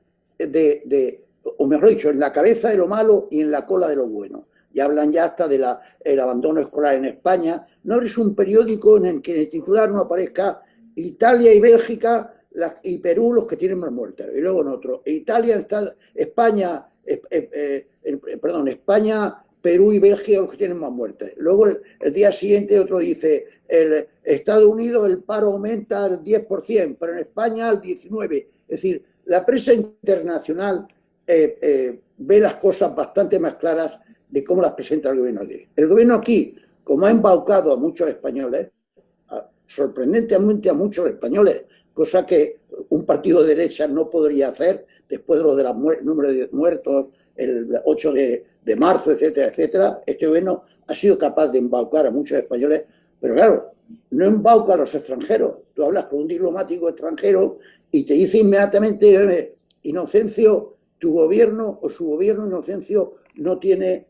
o mejor dicho, en la cabeza de lo malo y en la cola de lo bueno. Ya hablan ya hasta del abandono escolar en España. No eres un periódico en el que en el titular no aparezca Italia y Bélgica y Perú los que tienen más muertes. Y luego en otro, España, Perú y Bélgica los que tienen más muertes. Luego el día siguiente otro dice, el Estados Unidos el paro aumenta al 10%, pero en España al 19%. Es decir, la prensa internacional ve las cosas bastante más claras de cómo las presenta el gobierno aquí. El gobierno aquí, como ha embaucado a muchos españoles, sorprendentemente a muchos españoles, cosa que un partido de derecha no podría hacer después de lo del número de muertos, el 8 de marzo, etcétera, etcétera. Este gobierno ha sido capaz de embaucar a muchos españoles, pero claro, no embauca a los extranjeros. Tú hablas con un diplomático extranjero y te dice inmediatamente, Inocencio, tu gobierno o su gobierno, Inocencio, no tiene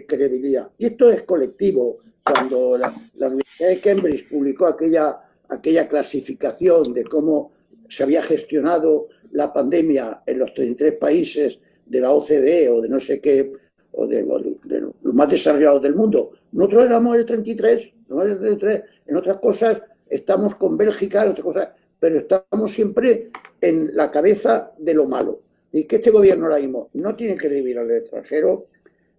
credibilidad. Y esto es colectivo. Cuando la Universidad de Cambridge publicó aquella clasificación de cómo se había gestionado la pandemia en los 33 países de la OCDE o de no sé qué, o de los más desarrollados del mundo, nosotros éramos el 33, en otras cosas estamos con Bélgica, en otras cosas, pero estamos siempre en la cabeza de lo malo. Y que este gobierno ahora mismo no tiene que recibir al extranjero,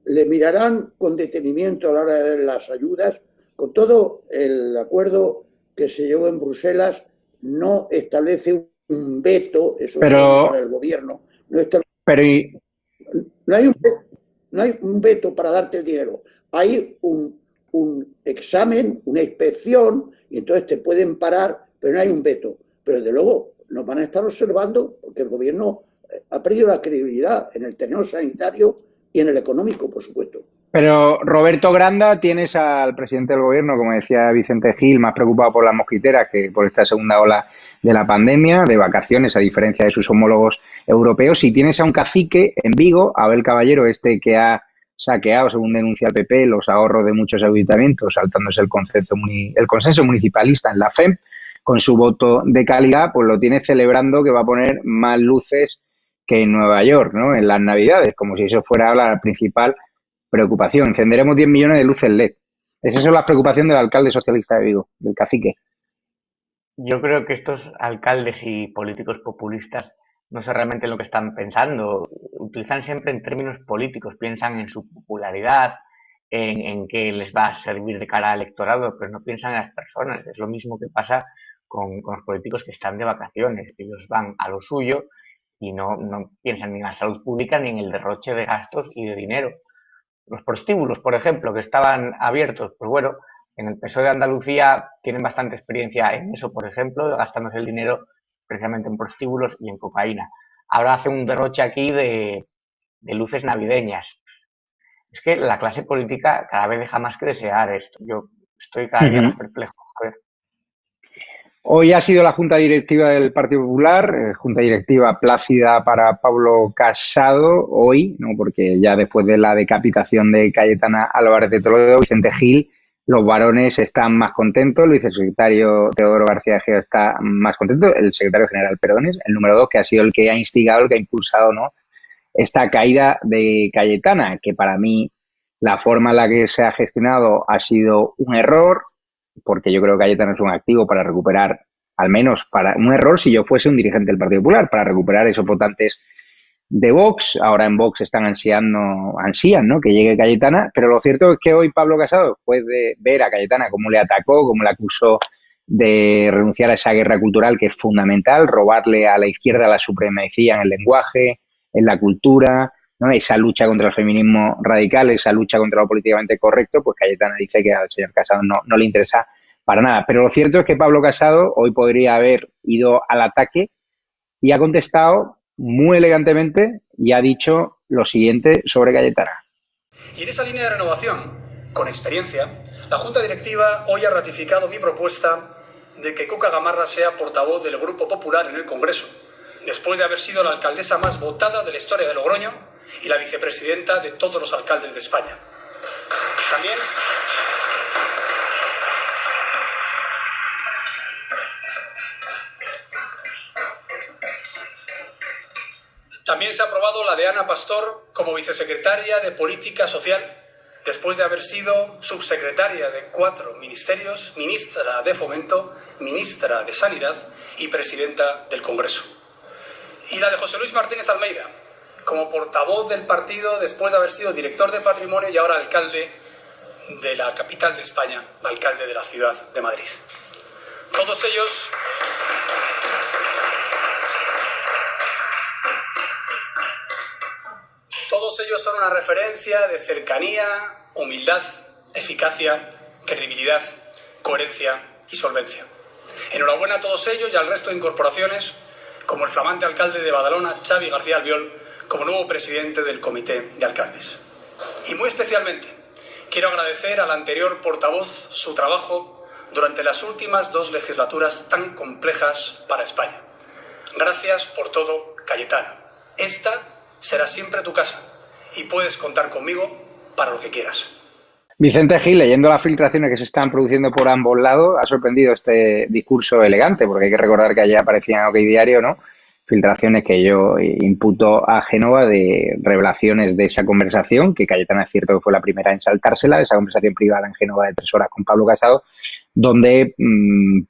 le mirarán con detenimiento a la hora de dar las ayudas. Con todo, el acuerdo que se llevó en Bruselas no establece un veto, eso es para el gobierno. No hay un veto para darte el dinero. Hay un examen, una inspección, y entonces te pueden parar, pero no hay un veto. Pero desde luego nos van a estar observando porque el gobierno ha perdido la credibilidad en el terreno sanitario y en el económico, por supuesto. Pero, Roberto Granda, tienes al presidente del gobierno, como decía Vicente Gil, más preocupado por las mosquiteras que por esta segunda ola de la pandemia, de vacaciones, a diferencia de sus homólogos europeos. Y tienes a un cacique en Vigo, Abel Caballero, que ha saqueado, según denuncia el PP, los ahorros de muchos ayuntamientos, saltándose el consenso municipalista en la FEMP, con su voto de calidad, pues lo tiene celebrando que va a poner más luces que en Nueva York, ¿no? En las Navidades, como si eso fuera la principal preocupación. Encenderemos 10 millones de luces LED. Esa es la preocupación del alcalde socialista de Vigo, del cacique. Yo creo que estos alcaldes y políticos populistas no sé realmente lo que están pensando. Utilizan siempre en términos políticos, piensan en su popularidad, en qué les va a servir de cara al electorado, pero no piensan en las personas. Es lo mismo que pasa con los políticos que están de vacaciones. Ellos van a lo suyo y no piensan ni en la salud pública ni en el derroche de gastos y de dinero. Los prostíbulos, por ejemplo, que estaban abiertos, pues bueno, En el PSOE de Andalucía tienen bastante experiencia en eso, por ejemplo, gastándose el dinero precisamente en prostíbulos y en cocaína. Ahora hace un derroche aquí de luces navideñas. Es que la clase política cada vez deja más que desear esto. Yo estoy cada día más perplejo. Joder. Hoy ha sido la Junta Directiva del Partido Popular, Junta Directiva plácida para Pablo Casado, hoy, ¿no? Porque ya después de la decapitación de Cayetana Álvarez de Toledo, Vicente Gil, los varones están más contentos, el vicesecretario Teodoro García Egea está más contento, el secretario general, perdones, el número 2, que ha sido el que ha instigado, el que ha impulsado, ¿no?, esta caída de Cayetana, que para mí la forma en la que se ha gestionado ha sido un error, porque yo creo que Cayetana es un activo para recuperar, al menos para un error si yo fuese un dirigente del Partido Popular, para recuperar esos votantes de Vox. Ahora en Vox ansían, ¿no?, que llegue Cayetana, pero lo cierto es que hoy Pablo Casado, después de ver a Cayetana cómo le atacó, cómo le acusó de renunciar a esa guerra cultural que es fundamental, robarle a la izquierda la supremacía en el lenguaje, en la cultura, ¿no?, esa lucha contra el feminismo radical, esa lucha contra lo políticamente correcto, pues Cayetana dice que al señor Casado no le interesa para nada. Pero lo cierto es que Pablo Casado hoy podría haber ido al ataque y ha contestado muy elegantemente y ha dicho lo siguiente sobre Cayetana. Y en esa línea de renovación, con experiencia, la Junta Directiva hoy ha ratificado mi propuesta de que Cuca Gamarra sea portavoz del Grupo Popular en el Congreso, después de haber sido la alcaldesa más votada de la historia de Logroño y la vicepresidenta de todos los alcaldes de España. También se ha aprobado la de Ana Pastor como vicesecretaria de Política Social, después de haber sido subsecretaria de 4 ministerios, ministra de Fomento, ministra de Sanidad y presidenta del Congreso. Y la de José Luis Martínez Almeida, como portavoz del partido después de haber sido director de Patrimonio y ahora alcalde de la capital de España, alcalde de la ciudad de Madrid. Todos ellos son una referencia de cercanía, humildad, eficacia, credibilidad, coherencia y solvencia. Enhorabuena a todos ellos y al resto de incorporaciones, como el flamante alcalde de Badalona, Xavi García Albiol, como nuevo presidente del Comité de Alcaldes. Y muy especialmente quiero agradecer al anterior portavoz su trabajo durante las últimas 2 legislaturas tan complejas para España. Gracias por todo, Cayetana. Esta será siempre tu casa y puedes contar conmigo para lo que quieras. Vicente Gil, leyendo las filtraciones que se están produciendo por ambos lados, ha sorprendido este discurso elegante, porque hay que recordar que ayer aparecía en OK Diario, ¿no?, filtraciones que yo imputo a Génova de revelaciones de esa conversación, que Cayetana es cierto que fue la primera en saltársela, esa conversación privada en Génova de 3 horas con Pablo Casado, donde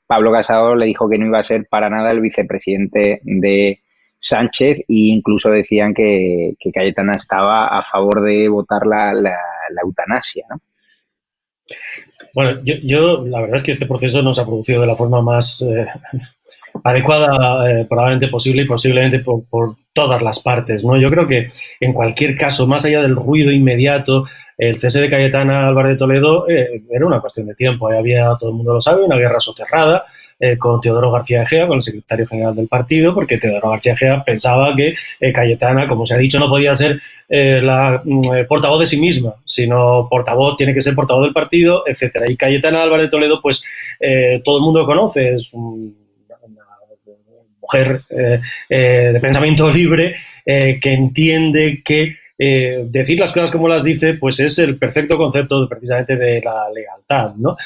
Pablo Casado le dijo que no iba a ser para nada el vicepresidente de Sánchez, e incluso decían que Cayetana estaba a favor de votar la eutanasia, ¿no? Bueno, yo la verdad es que este proceso no se ha producido de la forma más adecuada probablemente posible y posiblemente por todas las partes, ¿no? Yo creo que en cualquier caso, más allá del ruido inmediato, el cese de Cayetana Álvarez de Toledo era una cuestión de tiempo. Había, todo el mundo lo sabe, una guerra soterrada con Teodoro García Egea, con el secretario general del partido, porque Teodoro García Egea pensaba que Cayetana, como se ha dicho, no podía ser la portavoz de sí misma, sino tiene que ser portavoz del partido, etcétera. Y Cayetana Álvarez de Toledo, pues todo el mundo lo conoce, es una mujer de pensamiento libre que entiende que decir las cosas como las dice, pues es el perfecto concepto precisamente de la lealtad, ¿no?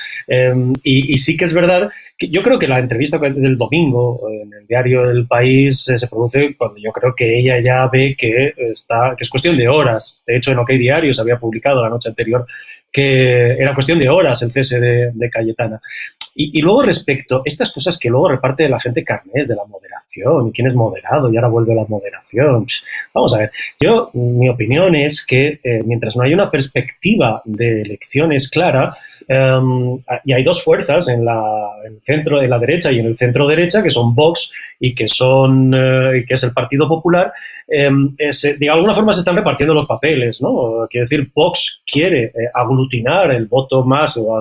Y sí que es verdad que yo creo que la entrevista del domingo en el diario El País se produce cuando yo creo que ella ya ve que es cuestión de horas. De hecho, en OK Diario se había publicado la noche anterior que era cuestión de horas el cese de Cayetana. Y luego respecto a estas cosas que luego reparte la gente carnés de la moderación, y quién es moderado, y ahora vuelve la moderación. Vamos a ver, mi opinión es que mientras no haya una perspectiva de elecciones clara, y hay dos fuerzas en el centro de la derecha y en el centro derecha, que son Vox y que es el Partido Popular, de alguna forma se están repartiendo los papeles, ¿no? Quiero decir, Vox quiere aglutinar el voto más o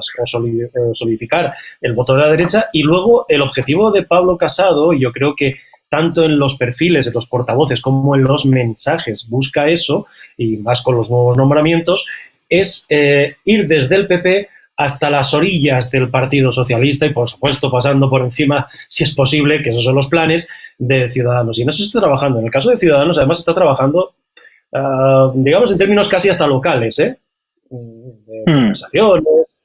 solidificar el voto de la derecha, y luego el objetivo de Pablo Casado, y yo creo que tanto en los perfiles, en los portavoces, como en los mensajes busca eso, y más con los nuevos nombramientos, es ir desde el PP hasta las orillas del Partido Socialista y, por supuesto, pasando por encima, si es posible, que esos son los planes de Ciudadanos. Y en eso se está trabajando. En el caso de Ciudadanos, además, se está trabajando, digamos, en términos casi hasta locales, de conversaciones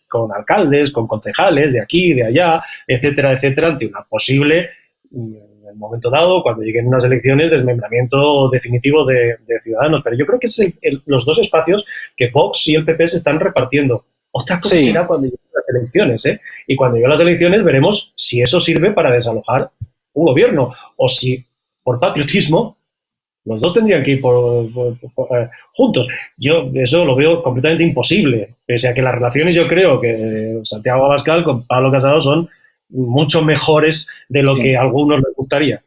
con alcaldes, con concejales de aquí, de allá, etcétera, etcétera, ante una posible, en el momento dado, cuando lleguen unas elecciones, desmembramiento definitivo de Ciudadanos. Pero yo creo que es los dos espacios que Vox y el PP se están repartiendo. Otra cosa será cuando lleguen las elecciones, y cuando lleguen las elecciones veremos si eso sirve para desalojar un gobierno o si, por patriotismo, los dos tendrían que ir juntos. Yo eso lo veo completamente imposible, pese a que las relaciones, yo creo que Santiago Abascal con Pablo Casado son mucho mejores de lo que a algunos les gustaría.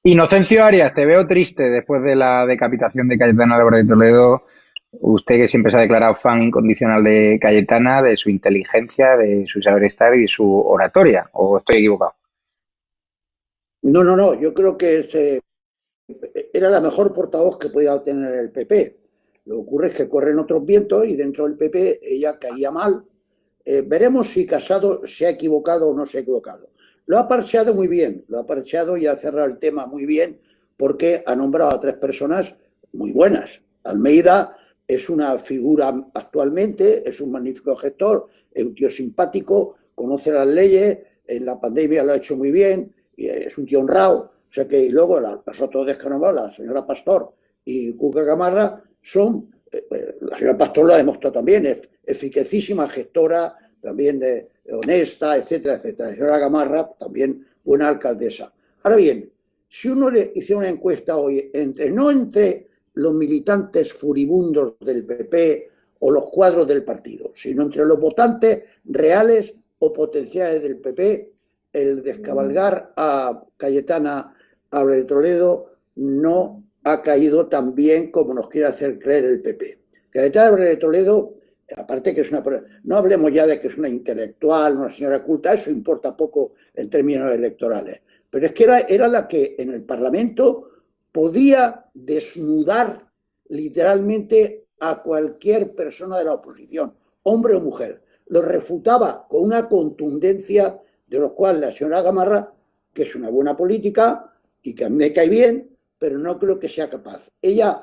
Inocencio Arias, te veo triste después de la decapitación de Cayetana Álvarez de Toledo. Usted, que siempre se ha declarado fan incondicional de Cayetana, de su inteligencia, de su saber estar y de su oratoria, ¿o estoy equivocado? No, yo creo que era la mejor portavoz que podía tener el PP. Lo que ocurre es que corren otros vientos y dentro del PP ella caía mal. Veremos si Casado se ha equivocado o no se ha equivocado. Lo ha parcheado muy bien, lo ha parcheado y ha cerrado el tema muy bien, porque ha nombrado a 3 personas muy buenas. Almeida es una figura actualmente, es un magnífico gestor, es un tío simpático, conoce las leyes, en la pandemia lo ha hecho muy bien, y es un tío honrado. O sea que, y luego los otros dos que han nombrado, la señora Pastor y Cuca Gamarra, son, la señora Pastor lo ha demostrado también, es eficacísima gestora, también honesta, etcétera, etcétera. La señora Gamarra, también buena alcaldesa. Ahora bien, si uno le hiciera una encuesta hoy, no entre los militantes furibundos del PP o los cuadros del partido, sino entre los votantes reales o potenciales del PP, el descabalgar a Cayetana Álvarez de Toledo no ha caído tan bien como nos quiere hacer creer el PP. Cayetana Álvarez de Toledo, aparte que es una... No hablemos ya de que es una intelectual, una señora culta, eso importa poco en términos electorales, pero es que era la que en el Parlamento podía desnudar literalmente a cualquier persona de la oposición, hombre o mujer. Lo refutaba con una contundencia de los cuales la señora Gamarra, que es una buena política y que a mí me cae bien, pero no creo que sea capaz. Ella,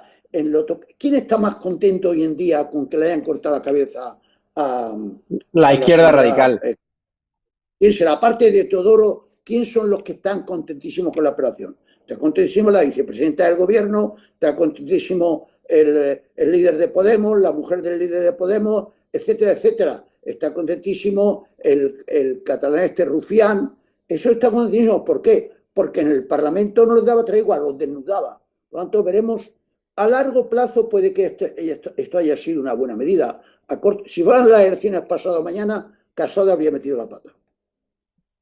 ¿quién está más contento hoy en día con que le hayan cortado la cabeza a la izquierda radical? ¿Quién será? Aparte de Teodoro, ¿quién son los que están contentísimos con la operación? Está contentísimo la vicepresidenta del gobierno, está contentísimo el líder de Podemos, la mujer del líder de Podemos, etcétera, etcétera. Está contentísimo el catalán este Rufián. Eso está contentísimo. ¿Por qué? Porque en el Parlamento no les daba tregua, los desnudaba. Por lo tanto, veremos. A largo plazo puede que esto haya sido una buena medida. Si fueran las elecciones pasado mañana, Casado habría metido la pata.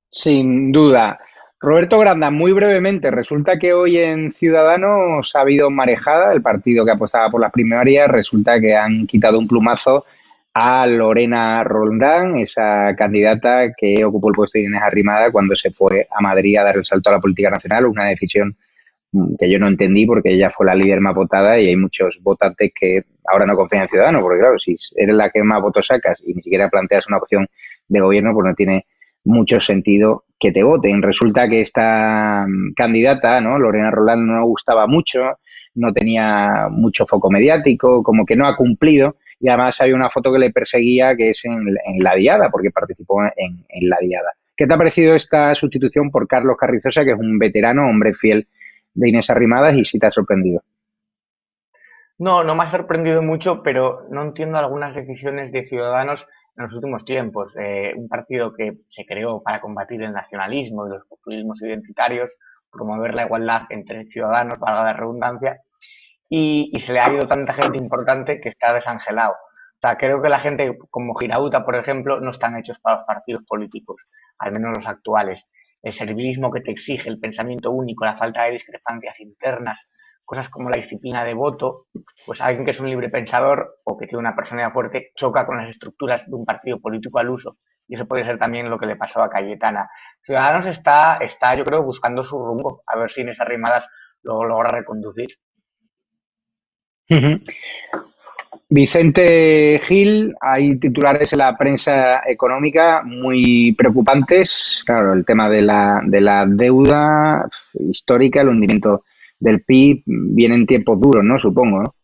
Sin duda. Roberto Granda, muy brevemente, resulta que hoy en Ciudadanos ha habido marejada, el partido que apostaba por las primarias, resulta que han quitado un plumazo a Lorena Roldán, esa candidata que ocupó el puesto de Inés Arrimada cuando se fue a Madrid a dar el salto a la política nacional, una decisión que yo no entendí porque ella fue la líder más votada y hay muchos votantes que ahora no confían en Ciudadanos, porque claro, si eres la que más votos sacas y ni siquiera planteas una opción de gobierno, pues no tiene mucho sentido que te voten. Resulta que esta candidata, ¿no? Lorena Roldán, no gustaba mucho, no tenía mucho foco mediático, como que no ha cumplido, y además hay una foto que le perseguía que es en la diada, porque participó en la diada. ¿Qué te ha parecido esta sustitución por Carlos Carrizosa, que es un veterano, hombre fiel de Inés Arrimadas, y si te ha sorprendido? No me ha sorprendido mucho, pero no entiendo algunas decisiones de Ciudadanos en los últimos tiempos. Un partido que se creó para combatir el nacionalismo y los populismos identitarios, promover la igualdad entre ciudadanos, valga la redundancia, y se le ha ido tanta gente importante que está desangelado. O sea, creo que la gente como Girauta, por ejemplo, no están hechos para los partidos políticos, al menos los actuales. El servilismo que te exige, el pensamiento único, la falta de discrepancias internas, cosas como la disciplina de voto, pues alguien que es un libre pensador o que tiene una personalidad fuerte choca con las estructuras de un partido político al uso. Y eso puede ser también lo que le pasó a Cayetana. Ciudadanos está yo creo, buscando su rumbo, a ver si en esas rimadas lo logra reconducir. Vicente Gil, hay titulares en la prensa económica muy preocupantes. Claro, el tema de la deuda histórica, el hundimiento del PIB, vienen tiempos duros, ¿no? Supongo, ¿no?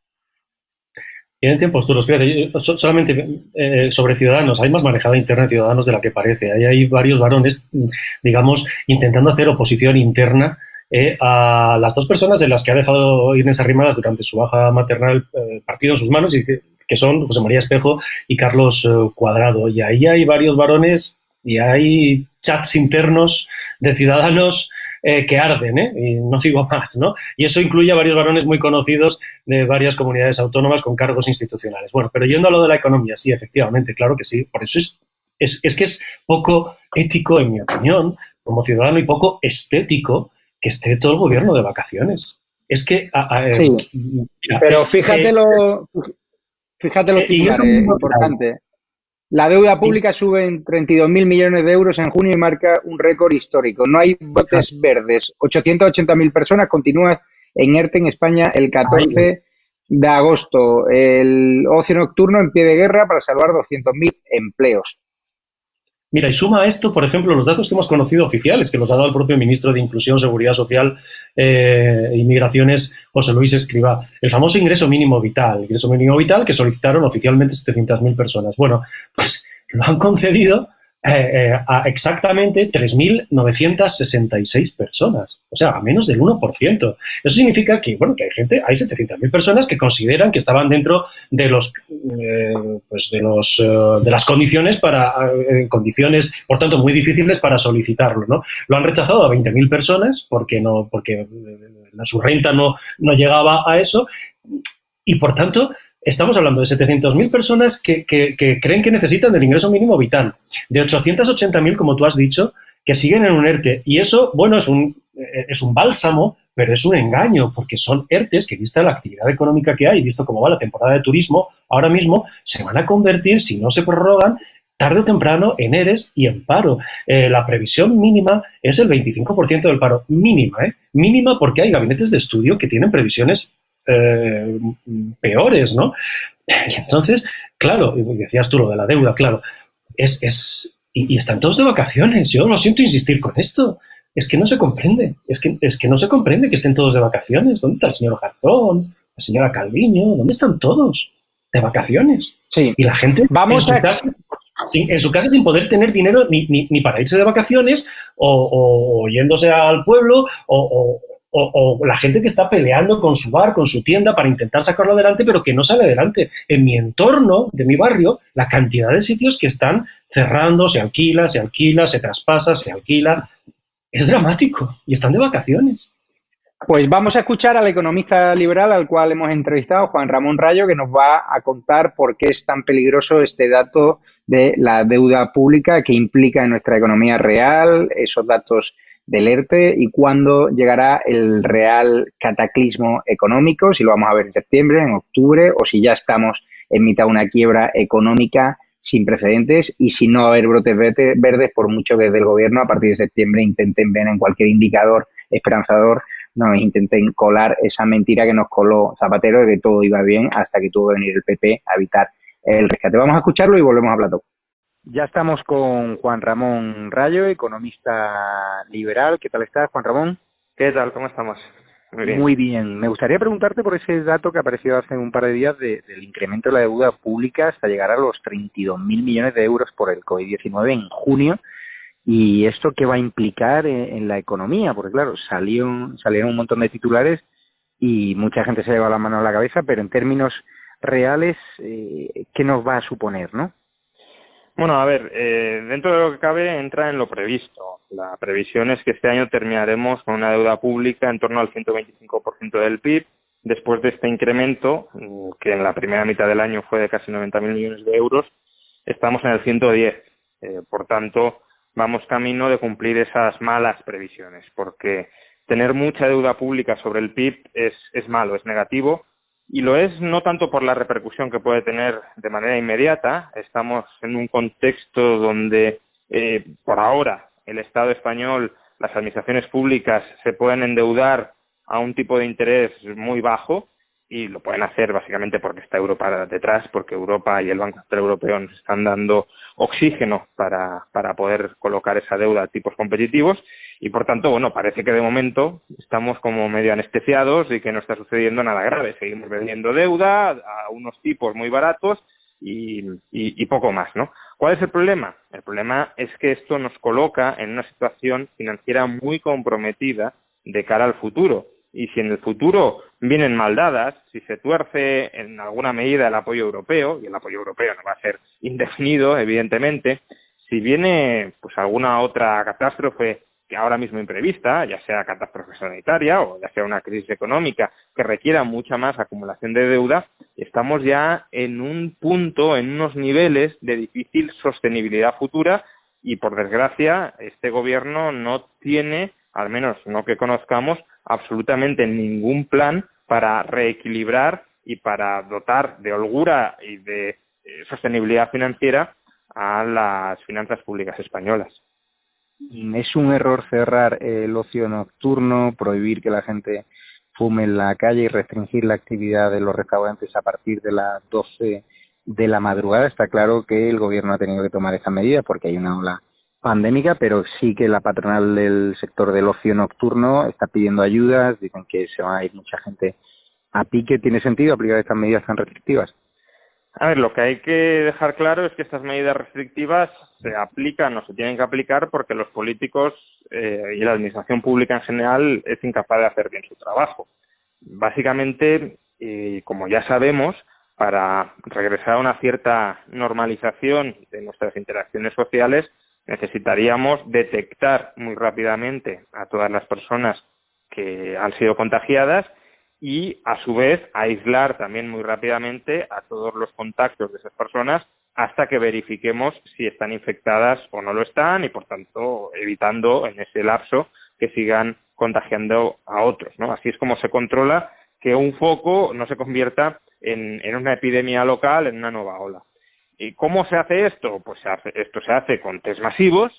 Vienen tiempos duros. Fíjate, solamente sobre Ciudadanos, hay más manejada interna de Ciudadanos de la que parece. Ahí hay varios varones, digamos, intentando hacer oposición interna a las dos personas en las que ha dejado Inés Arrimadas durante su baja maternal partido en sus manos, y que son José María Espejo y Carlos Cuadrado. Y ahí hay varios varones y hay chats internos de Ciudadanos que arden, y no digo más, ¿no? Y eso incluye a varios varones muy conocidos de varias comunidades autónomas con cargos institucionales. Bueno, pero yendo a lo de la economía, sí, efectivamente, claro que sí. Por eso es que es poco ético, en mi opinión, como ciudadano, y poco estético que esté todo el gobierno de vacaciones. Es que... sí, mira, pero fíjate lo titular, importante. La deuda pública sube en 32.000 millones de euros en junio y marca un récord histórico. No hay botes verdes. 880.000 personas continúan en ERTE en España el 14 de agosto. El ocio nocturno en pie de guerra para salvar 200.000 empleos. Mira, y suma a esto, por ejemplo, los datos que hemos conocido oficiales, que los ha dado el propio ministro de Inclusión, Seguridad Social e Inmigraciones, José Luis Escrivá. El famoso ingreso mínimo vital que solicitaron oficialmente 700.000 personas. Bueno, pues lo han concedido a exactamente 3.966 personas, o sea, a menos del 1%. Eso significa que, bueno, que hay 700.000 personas que consideran que estaban dentro de de las condiciones condiciones, por tanto, muy difíciles para solicitarlo, ¿no? Lo han rechazado a 20.000 personas porque su renta no llegaba a eso, y por tanto estamos hablando de 700.000 personas que creen que necesitan el ingreso mínimo vital, de 880.000, como tú has dicho, que siguen en un ERTE. Y eso, bueno, es un bálsamo, pero es un engaño, porque son ERTEs que, vista la actividad económica que hay, visto cómo va la temporada de turismo, ahora mismo se van a convertir, si no se prorrogan, tarde o temprano en ERES y en paro. La previsión mínima es el 25% del paro. Mínima, porque hay gabinetes de estudio que tienen previsiones peores, ¿no? Y entonces, claro, decías tú lo de la deuda, claro, y están todos de vacaciones. Yo lo siento insistir con esto. Es que no se comprende. Es que no se comprende que estén todos de vacaciones. ¿Dónde está el señor Garzón? La señora Calviño. ¿Dónde están todos? De vacaciones. Sí. Y la gente en su casa sin poder tener dinero ni para irse de vacaciones o yéndose al pueblo o la gente que está peleando con su bar, con su tienda para intentar sacarlo adelante, pero que no sale adelante. En mi entorno, de mi barrio, la cantidad de sitios que están cerrando, se alquila, se traspasa, se alquila, es dramático y están de vacaciones. Pues vamos a escuchar al economista liberal al cual hemos entrevistado, Juan Ramón Rayo, que nos va a contar por qué es tan peligroso este dato de la deuda pública que implica en nuestra economía real, esos datos del ERTE, y cuándo llegará el real cataclismo económico, si lo vamos a ver en septiembre, en octubre, o si ya estamos en mitad de una quiebra económica sin precedentes, y si no va a haber brotes verdes, por mucho que desde el gobierno a partir de septiembre intenten ver en cualquier indicador esperanzador, nos intenten colar esa mentira que nos coló Zapatero de que todo iba bien hasta que tuvo que venir el PP a evitar el rescate. Vamos a escucharlo y volvemos a plató. Ya estamos con Juan Ramón Rayo, economista liberal. ¿Qué tal estás, Juan Ramón? ¿Qué tal? ¿Cómo estamos? Muy bien. Muy bien. Me gustaría preguntarte por ese dato que apareció hace un par de días del incremento de la deuda pública hasta llegar a los 32.000 millones de euros por el COVID-19 en junio. ¿Y esto qué va a implicar en la economía? Porque, claro, salieron un montón de titulares y mucha gente se lleva la mano a la cabeza, pero en términos reales, ¿qué nos va a suponer, no? Bueno, a ver, dentro de lo que cabe entra en lo previsto. La previsión es que este año terminaremos con una deuda pública en torno al 125% del PIB, después de este incremento, que en la primera mitad del año fue de casi 90.000 millones de euros, estamos en el 110. Por tanto, vamos camino de cumplir esas malas previsiones, porque tener mucha deuda pública sobre el PIB es malo, es negativo, y lo es no tanto por la repercusión que puede tener de manera inmediata. Estamos en un contexto donde, por ahora, el Estado español, las administraciones públicas se pueden endeudar a un tipo de interés muy bajo, y lo pueden hacer básicamente porque está Europa detrás, porque Europa y el Banco Central Europeo nos están dando oxígeno para poder colocar esa deuda a tipos competitivos, y por tanto, bueno, parece que de momento estamos como medio anestesiados y que no está sucediendo nada grave. Seguimos vendiendo deuda a unos tipos muy baratos y poco más, ¿no? ¿Cuál es el problema? El problema es que esto nos coloca en una situación financiera muy comprometida de cara al futuro. Y si en el futuro vienen mal dadas, si se tuerce en alguna medida el apoyo europeo, y el apoyo europeo no va a ser indefinido, evidentemente, si viene pues alguna otra catástrofe que ahora mismo imprevista, ya sea catástrofe sanitaria o ya sea una crisis económica que requiera mucha más acumulación de deuda, estamos ya en un punto, en unos niveles de difícil sostenibilidad futura, y por desgracia este gobierno no tiene, al menos no que conozcamos, absolutamente ningún plan para reequilibrar y para dotar de holgura y de sostenibilidad financiera a las finanzas públicas españolas. ¿Es un error cerrar el ocio nocturno, prohibir que la gente fume en la calle y restringir la actividad de los restaurantes a partir de las 12 de la madrugada? Está claro que el gobierno ha tenido que tomar esa medida porque hay una ola pandémica, pero sí que la patronal del sector del ocio nocturno está pidiendo ayudas, dicen que se va a ir mucha gente a pique. ¿Tiene sentido aplicar estas medidas tan restrictivas? A ver, lo que hay que dejar claro es que estas medidas restrictivas se aplican o se tienen que aplicar porque los políticos y la administración pública en general es incapaz de hacer bien su trabajo. Básicamente, como ya sabemos, para regresar a una cierta normalización de nuestras interacciones sociales, necesitaríamos detectar muy rápidamente a todas las personas que han sido contagiadas y, a su vez, aislar también muy rápidamente a todos los contactos de esas personas hasta que verifiquemos si están infectadas o no lo están, y, por tanto, evitando en ese lapso que sigan contagiando a otros, ¿no? Así es como se controla que un foco no se convierta en una epidemia local, en una nueva ola. ¿Y cómo se hace esto? Pues esto se hace con test masivos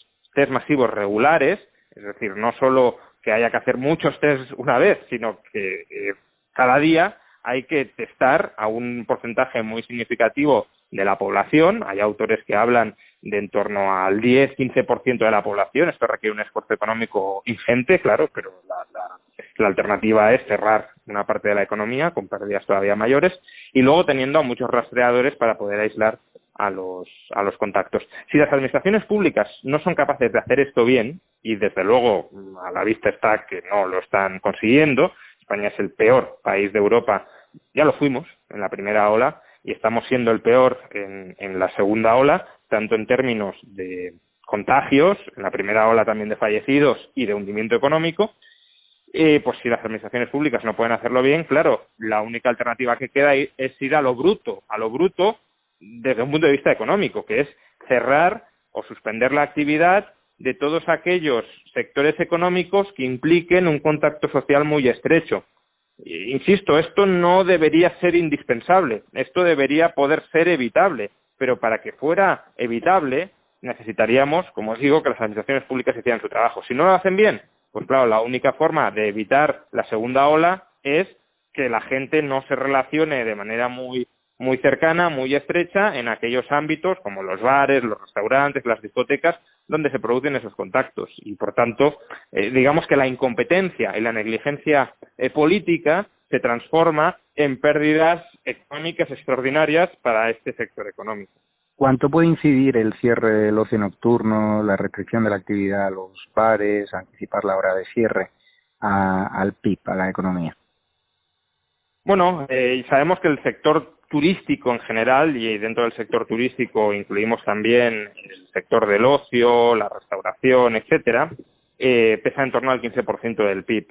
regulares, es decir, no solo que haya que hacer muchos test una vez, sino que cada día hay que testar a un porcentaje muy significativo de la población. Hay autores que hablan de en torno al 10-15% de la población. Esto requiere un esfuerzo económico ingente, claro, pero la alternativa es cerrar una parte de la economía con pérdidas todavía mayores, y luego teniendo a muchos rastreadores para poder aislar a los contactos. Si las administraciones públicas no son capaces de hacer esto bien, y desde luego a la vista está que no lo están consiguiendo, España es el peor país de Europa, ya lo fuimos en la primera ola y estamos siendo el peor en la segunda ola, tanto en términos de contagios, en la primera ola también de fallecidos y de hundimiento económico. Pues si las administraciones públicas no pueden hacerlo bien, claro, la única alternativa que queda es ir a lo bruto desde un punto de vista económico, que es cerrar o suspender la actividad de todos aquellos sectores económicos que impliquen un contacto social muy estrecho. Insisto, esto no debería ser indispensable, esto debería poder ser evitable, pero para que fuera evitable necesitaríamos, como os digo, que las administraciones públicas hicieran su trabajo. Si no lo hacen bien, pues claro, la única forma de evitar la segunda ola es que la gente no se relacione de manera muy cercana, muy estrecha en aquellos ámbitos como los bares, los restaurantes, las discotecas, donde se producen esos contactos. Y por tanto, digamos que la incompetencia y la negligencia política se transforma en pérdidas económicas extraordinarias para este sector económico. ¿Cuánto puede incidir el cierre del ocio nocturno, la restricción de la actividad a los bares, anticipar la hora de cierre al PIB, a la economía? Bueno, sabemos que el sector turístico en general, y dentro del sector turístico incluimos también el sector del ocio, la restauración, etcétera, pesa en torno al 15% del PIB.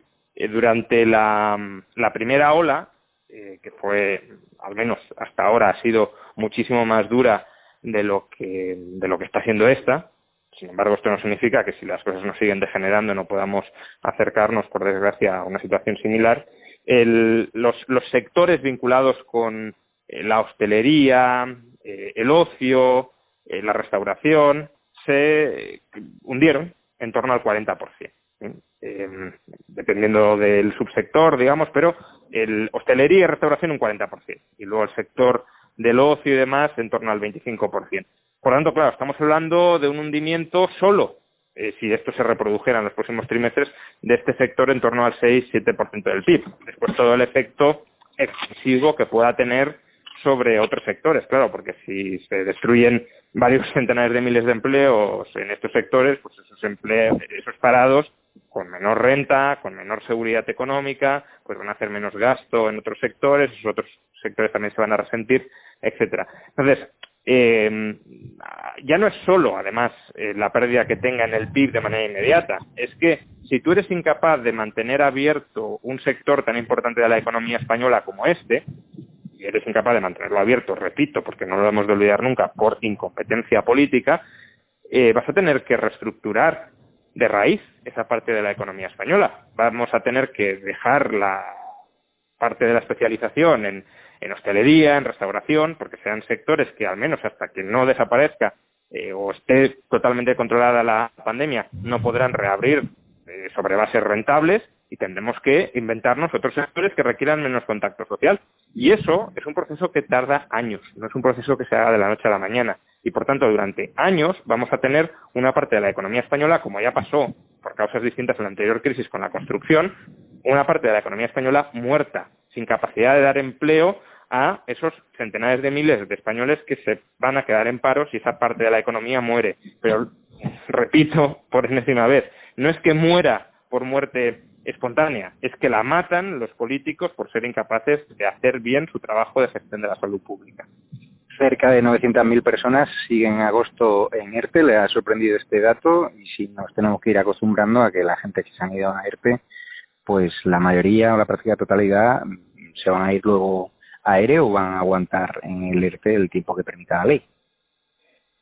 Durante la primera ola, que fue, al menos hasta ahora, ha sido muchísimo más dura de lo que está siendo esta. Sin embargo, esto no significa que si las cosas no siguen degenerando no podamos acercarnos, por desgracia, a una situación similar. Los sectores vinculados con la hostelería, el ocio, la restauración, se hundieron en torno al 40%. Dependiendo del subsector, digamos, pero el hostelería y restauración un 40%, y luego el sector del ocio y demás en torno al 25%. Por lo tanto, claro, estamos hablando de un hundimiento solo, si esto se reprodujera en los próximos trimestres, de este sector en torno al 6-7% del PIB. Después todo el efecto extensivo que pueda tener sobre otros sectores, claro, porque si se destruyen varios centenares de miles de empleos en estos sectores, pues esos parados con menor renta, con menor seguridad económica, pues van a hacer menos gasto en otros sectores, esos otros sectores también se van a resentir, etcétera. Entonces, ya no es solo, además, la pérdida que tenga en el PIB de manera inmediata, es que si tú eres incapaz de mantener abierto un sector tan importante de la economía española como este, y eres incapaz de mantenerlo abierto, repito, porque no lo hemos de olvidar nunca, por incompetencia política, vas a tener que reestructurar de raíz esa parte de la economía española. Vamos a tener que dejar la parte de la especialización en hostelería, en restauración, porque sean sectores que al menos hasta que no desaparezca o esté totalmente controlada la pandemia, no podrán reabrir sobre bases rentables, y tendremos que inventarnos otros sectores que requieran menos contacto social. Y eso es un proceso que tarda años, no es un proceso que se haga de la noche a la mañana. Y por tanto, durante años vamos a tener una parte de la economía española, como ya pasó por causas distintas en la anterior crisis con la construcción, una parte de la economía española muerta, sin capacidad de dar empleo a esos centenares de miles de españoles que se van a quedar en paro si esa parte de la economía muere. Pero, repito por enésima vez, no es que muera por muerte espontánea, es que la matan los políticos por ser incapaces de hacer bien su trabajo de gestión de la salud pública. Cerca de 900.000 personas siguen en agosto en ERTE. ¿Le ha sorprendido este dato? Y si nos tenemos que ir acostumbrando a que la gente que se han ido a ERTE, pues la mayoría o la práctica totalidad se van a ir luego a ERE o van a aguantar en el ERTE el tiempo que permita la ley.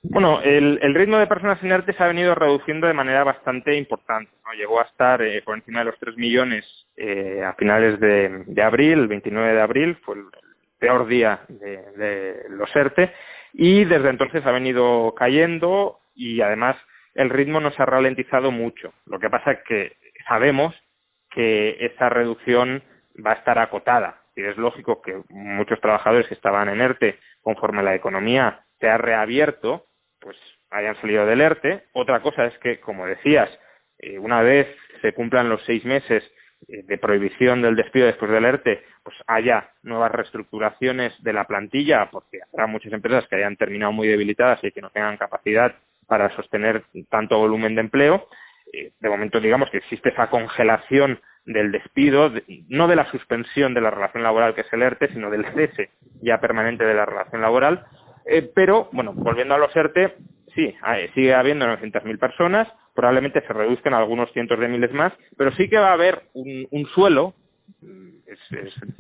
Bueno, el ritmo de personas en ERTE se ha venido reduciendo de manera bastante importante, ¿no? Llegó a estar por encima de los 3 millones a finales de abril, el 29 de abril, fue el peor día de los ERTE, y desde entonces ha venido cayendo, y además el ritmo no se ha ralentizado mucho. Lo que pasa es que sabemos que esa reducción va a estar acotada, y es lógico que muchos trabajadores que estaban en ERTE, conforme la economía se ha reabierto, pues hayan salido del ERTE. Otra cosa es que, como decías, una vez se cumplan los 6 meses de prohibición del despido después del ERTE, pues haya nuevas reestructuraciones de la plantilla, porque habrá muchas empresas que hayan terminado muy debilitadas y que no tengan capacidad para sostener tanto volumen de empleo. De momento, digamos que existe esa congelación del despido, no de la suspensión de la relación laboral, que es el ERTE, sino del cese ya permanente de la relación laboral. Pero, bueno, volviendo a los ERTE, sí, sigue habiendo 900.000 personas, probablemente se reduzcan algunos cientos de miles más, pero sí que va a haber un suelo, es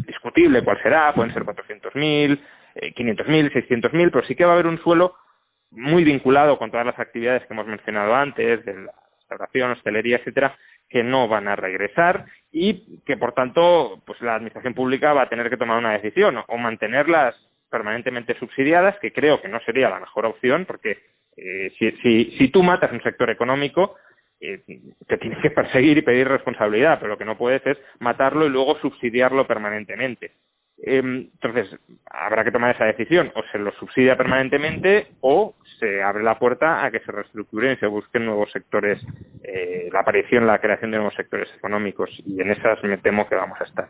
discutible cuál será, pueden ser 400.000, 500.000, 600.000, pero sí que va a haber un suelo muy vinculado con todas las actividades que hemos mencionado antes, de la restauración, hostelería, etcétera, que no van a regresar, y que, por tanto, pues la administración pública va a tener que tomar una decisión, o mantenerlas permanentemente subsidiadas, que creo que no sería la mejor opción, porque si tú matas un sector económico, te tienes que perseguir y pedir responsabilidad, pero lo que no puedes es matarlo y luego subsidiarlo permanentemente. Entonces, habrá que tomar esa decisión, o se lo subsidia permanentemente o se abre la puerta a que se reestructuren y se busquen nuevos sectores, la creación de nuevos sectores económicos, y en esas me temo que vamos a estar.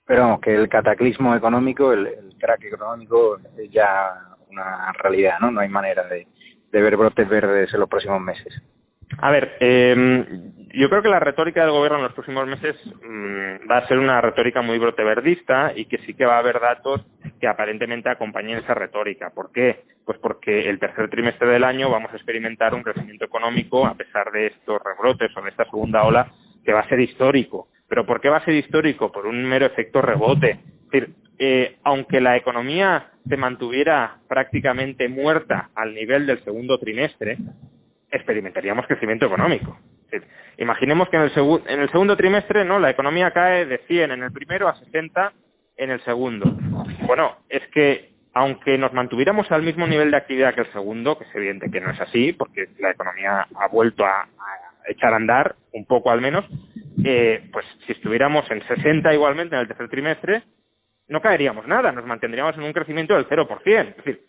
Pero vamos, que el cataclismo económico, el crack económico es ya una realidad, ¿no? No hay manera de ver brotes verdes en los próximos meses. A ver, yo creo que la retórica del gobierno en los próximos meses va a ser una retórica muy broteverdista y que sí que va a haber datos que aparentemente acompañen esa retórica. ¿Por qué? Pues porque el tercer trimestre del año vamos a experimentar un crecimiento económico, a pesar de estos rebrotes o de esta segunda ola, que va a ser histórico. ¿Pero por qué va a ser histórico? Por un mero efecto rebote. Es decir, aunque la economía se mantuviera prácticamente muerta al nivel del segundo trimestre, experimentaríamos crecimiento económico. Es decir, imaginemos que en el segundo trimestre, ¿no?, la economía cae de 100 en el primero a 60 en el segundo. Bueno, es que aunque nos mantuviéramos al mismo nivel de actividad que el segundo, que es evidente que no es así, porque la economía ha vuelto a echar a andar, un poco al menos, pues si estuviéramos en 60 igualmente en el tercer trimestre, no caeríamos nada, nos mantendríamos en un crecimiento del 0%. Es decir,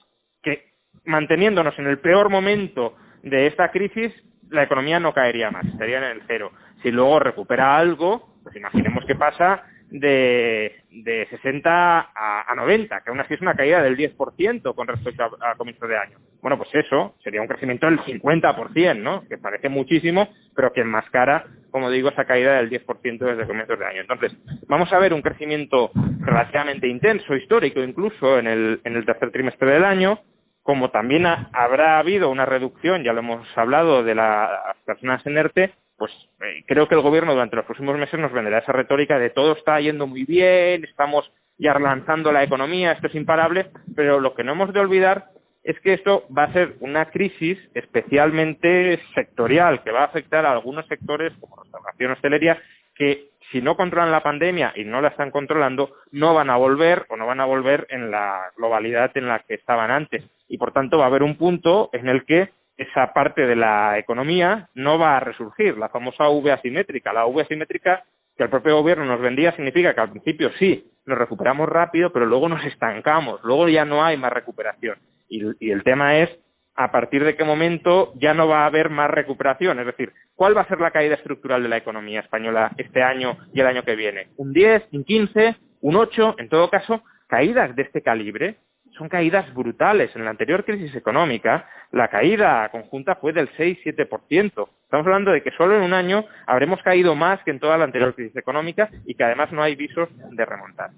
que manteniéndonos en el peor momento de esta crisis, la economía no caería más, estaría en el cero. Si luego recupera algo, pues imaginemos que pasa de 60 a 90, que aún así es una caída del 10% con respecto a comienzo de año. Bueno, pues eso sería un crecimiento del 50%, ¿no?, que parece muchísimo, pero que enmascara, como digo, esa caída del 10% desde comienzos de año. Entonces, vamos a ver un crecimiento relativamente intenso, histórico incluso, en el tercer trimestre del año, como también habrá habido una reducción, ya lo hemos hablado, de las personas en ERTE, pues creo que el gobierno durante los próximos meses nos venderá esa retórica de todo está yendo muy bien, estamos ya relanzando la economía, esto es imparable, pero lo que no hemos de olvidar es que esto va a ser una crisis especialmente sectorial, que va a afectar a algunos sectores como restauración, hostelería, que si no controlan la pandemia y no la están controlando, no van a volver en la globalidad en la que estaban antes. Y por tanto va a haber un punto en el que esa parte de la economía no va a resurgir, la famosa V asimétrica. La V asimétrica que el propio gobierno nos vendía significa que al principio sí, nos recuperamos rápido, pero luego nos estancamos, luego ya no hay más recuperación. Y el tema es a partir de qué momento ya no va a haber más recuperación. Es decir, ¿cuál va a ser la caída estructural de la economía española este año y el año que viene? ¿Un 10, un 15, un 8? En todo caso, caídas de este calibre son caídas brutales. En la anterior crisis económica, la caída conjunta fue del 6-7%. Estamos hablando de que solo en un año habremos caído más que en toda la anterior crisis económica y que además no hay visos de remontar.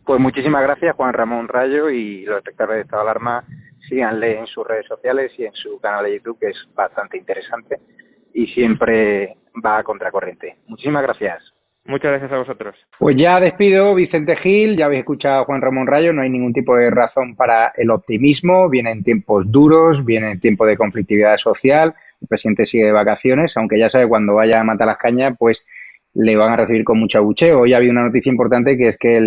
Pues muchísimas gracias, Juan Ramón Rayo, y los detectores de estado de alarma, síganle en sus redes sociales y en su canal de YouTube, que es bastante interesante y siempre va a contracorriente. Muchísimas gracias. Muchas gracias a vosotros. Pues ya despido, Vicente Gil, ya habéis escuchado a Juan Ramón Rayo, no hay ningún tipo de razón para el optimismo, vienen tiempos duros, viene tiempo de conflictividad social, el presidente sigue de vacaciones, aunque ya sabe cuando vaya a matar las cañas, pues le van a recibir con mucho abucheo. Hoy ha habido una noticia importante, que es que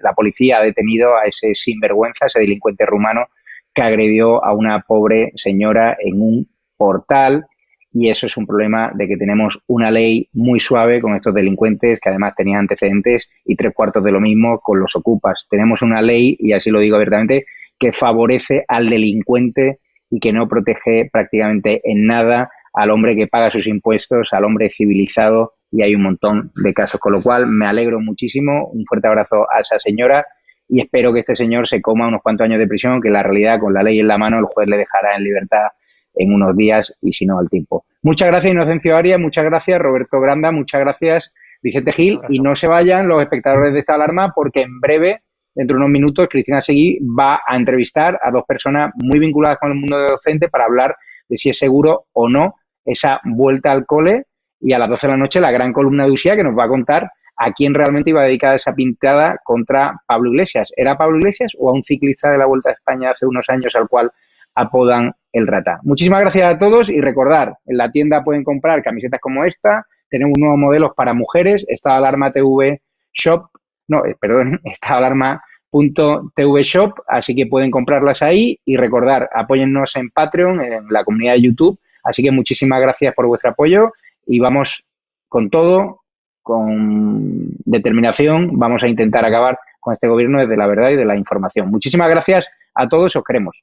la policía ha detenido a ese sinvergüenza, ese delincuente rumano que agredió a una pobre señora en un portal, y eso es un problema de que tenemos una ley muy suave con estos delincuentes que además tenían antecedentes, y 3/4 de lo mismo con los ocupas. Tenemos una ley, y así lo digo abiertamente, que favorece al delincuente y que no protege prácticamente en nada al hombre que paga sus impuestos, al hombre civilizado, y hay un montón de casos, con lo cual me alegro muchísimo. Un fuerte abrazo a esa señora y espero que este señor se coma unos cuantos años de prisión, que en la realidad, con la ley en la mano, el juez le dejará en libertad en unos días y si no al tiempo. Muchas gracias, Inocencio Arias, muchas gracias, Roberto Granda, muchas gracias, Vicente Gil, y no se vayan los espectadores de esta alarma, porque en breve, dentro de unos minutos, Cristina Seguí va a entrevistar a 2 personas muy vinculadas con el mundo de docente para hablar de si es seguro o no esa vuelta al cole, y a las 12 de la noche la gran columna de Usía, que nos va a contar a quién realmente iba dedicada esa pintada contra Pablo Iglesias. ¿Era Pablo Iglesias o a un ciclista de la Vuelta a España hace unos años al cual apodan el Rata? Muchísimas gracias a todos, y recordar, en la tienda pueden comprar camisetas como esta, tenemos nuevos modelos para mujeres, Estado de Alarma TV Shop, Estado de Alarma.tv Shop, así que pueden comprarlas ahí, y recordar, apóyennos en Patreon, en la comunidad de YouTube, así que muchísimas gracias por vuestro apoyo, y vamos con todo, con determinación, vamos a intentar acabar con este gobierno desde la verdad y de la información. Muchísimas gracias a todos, os queremos.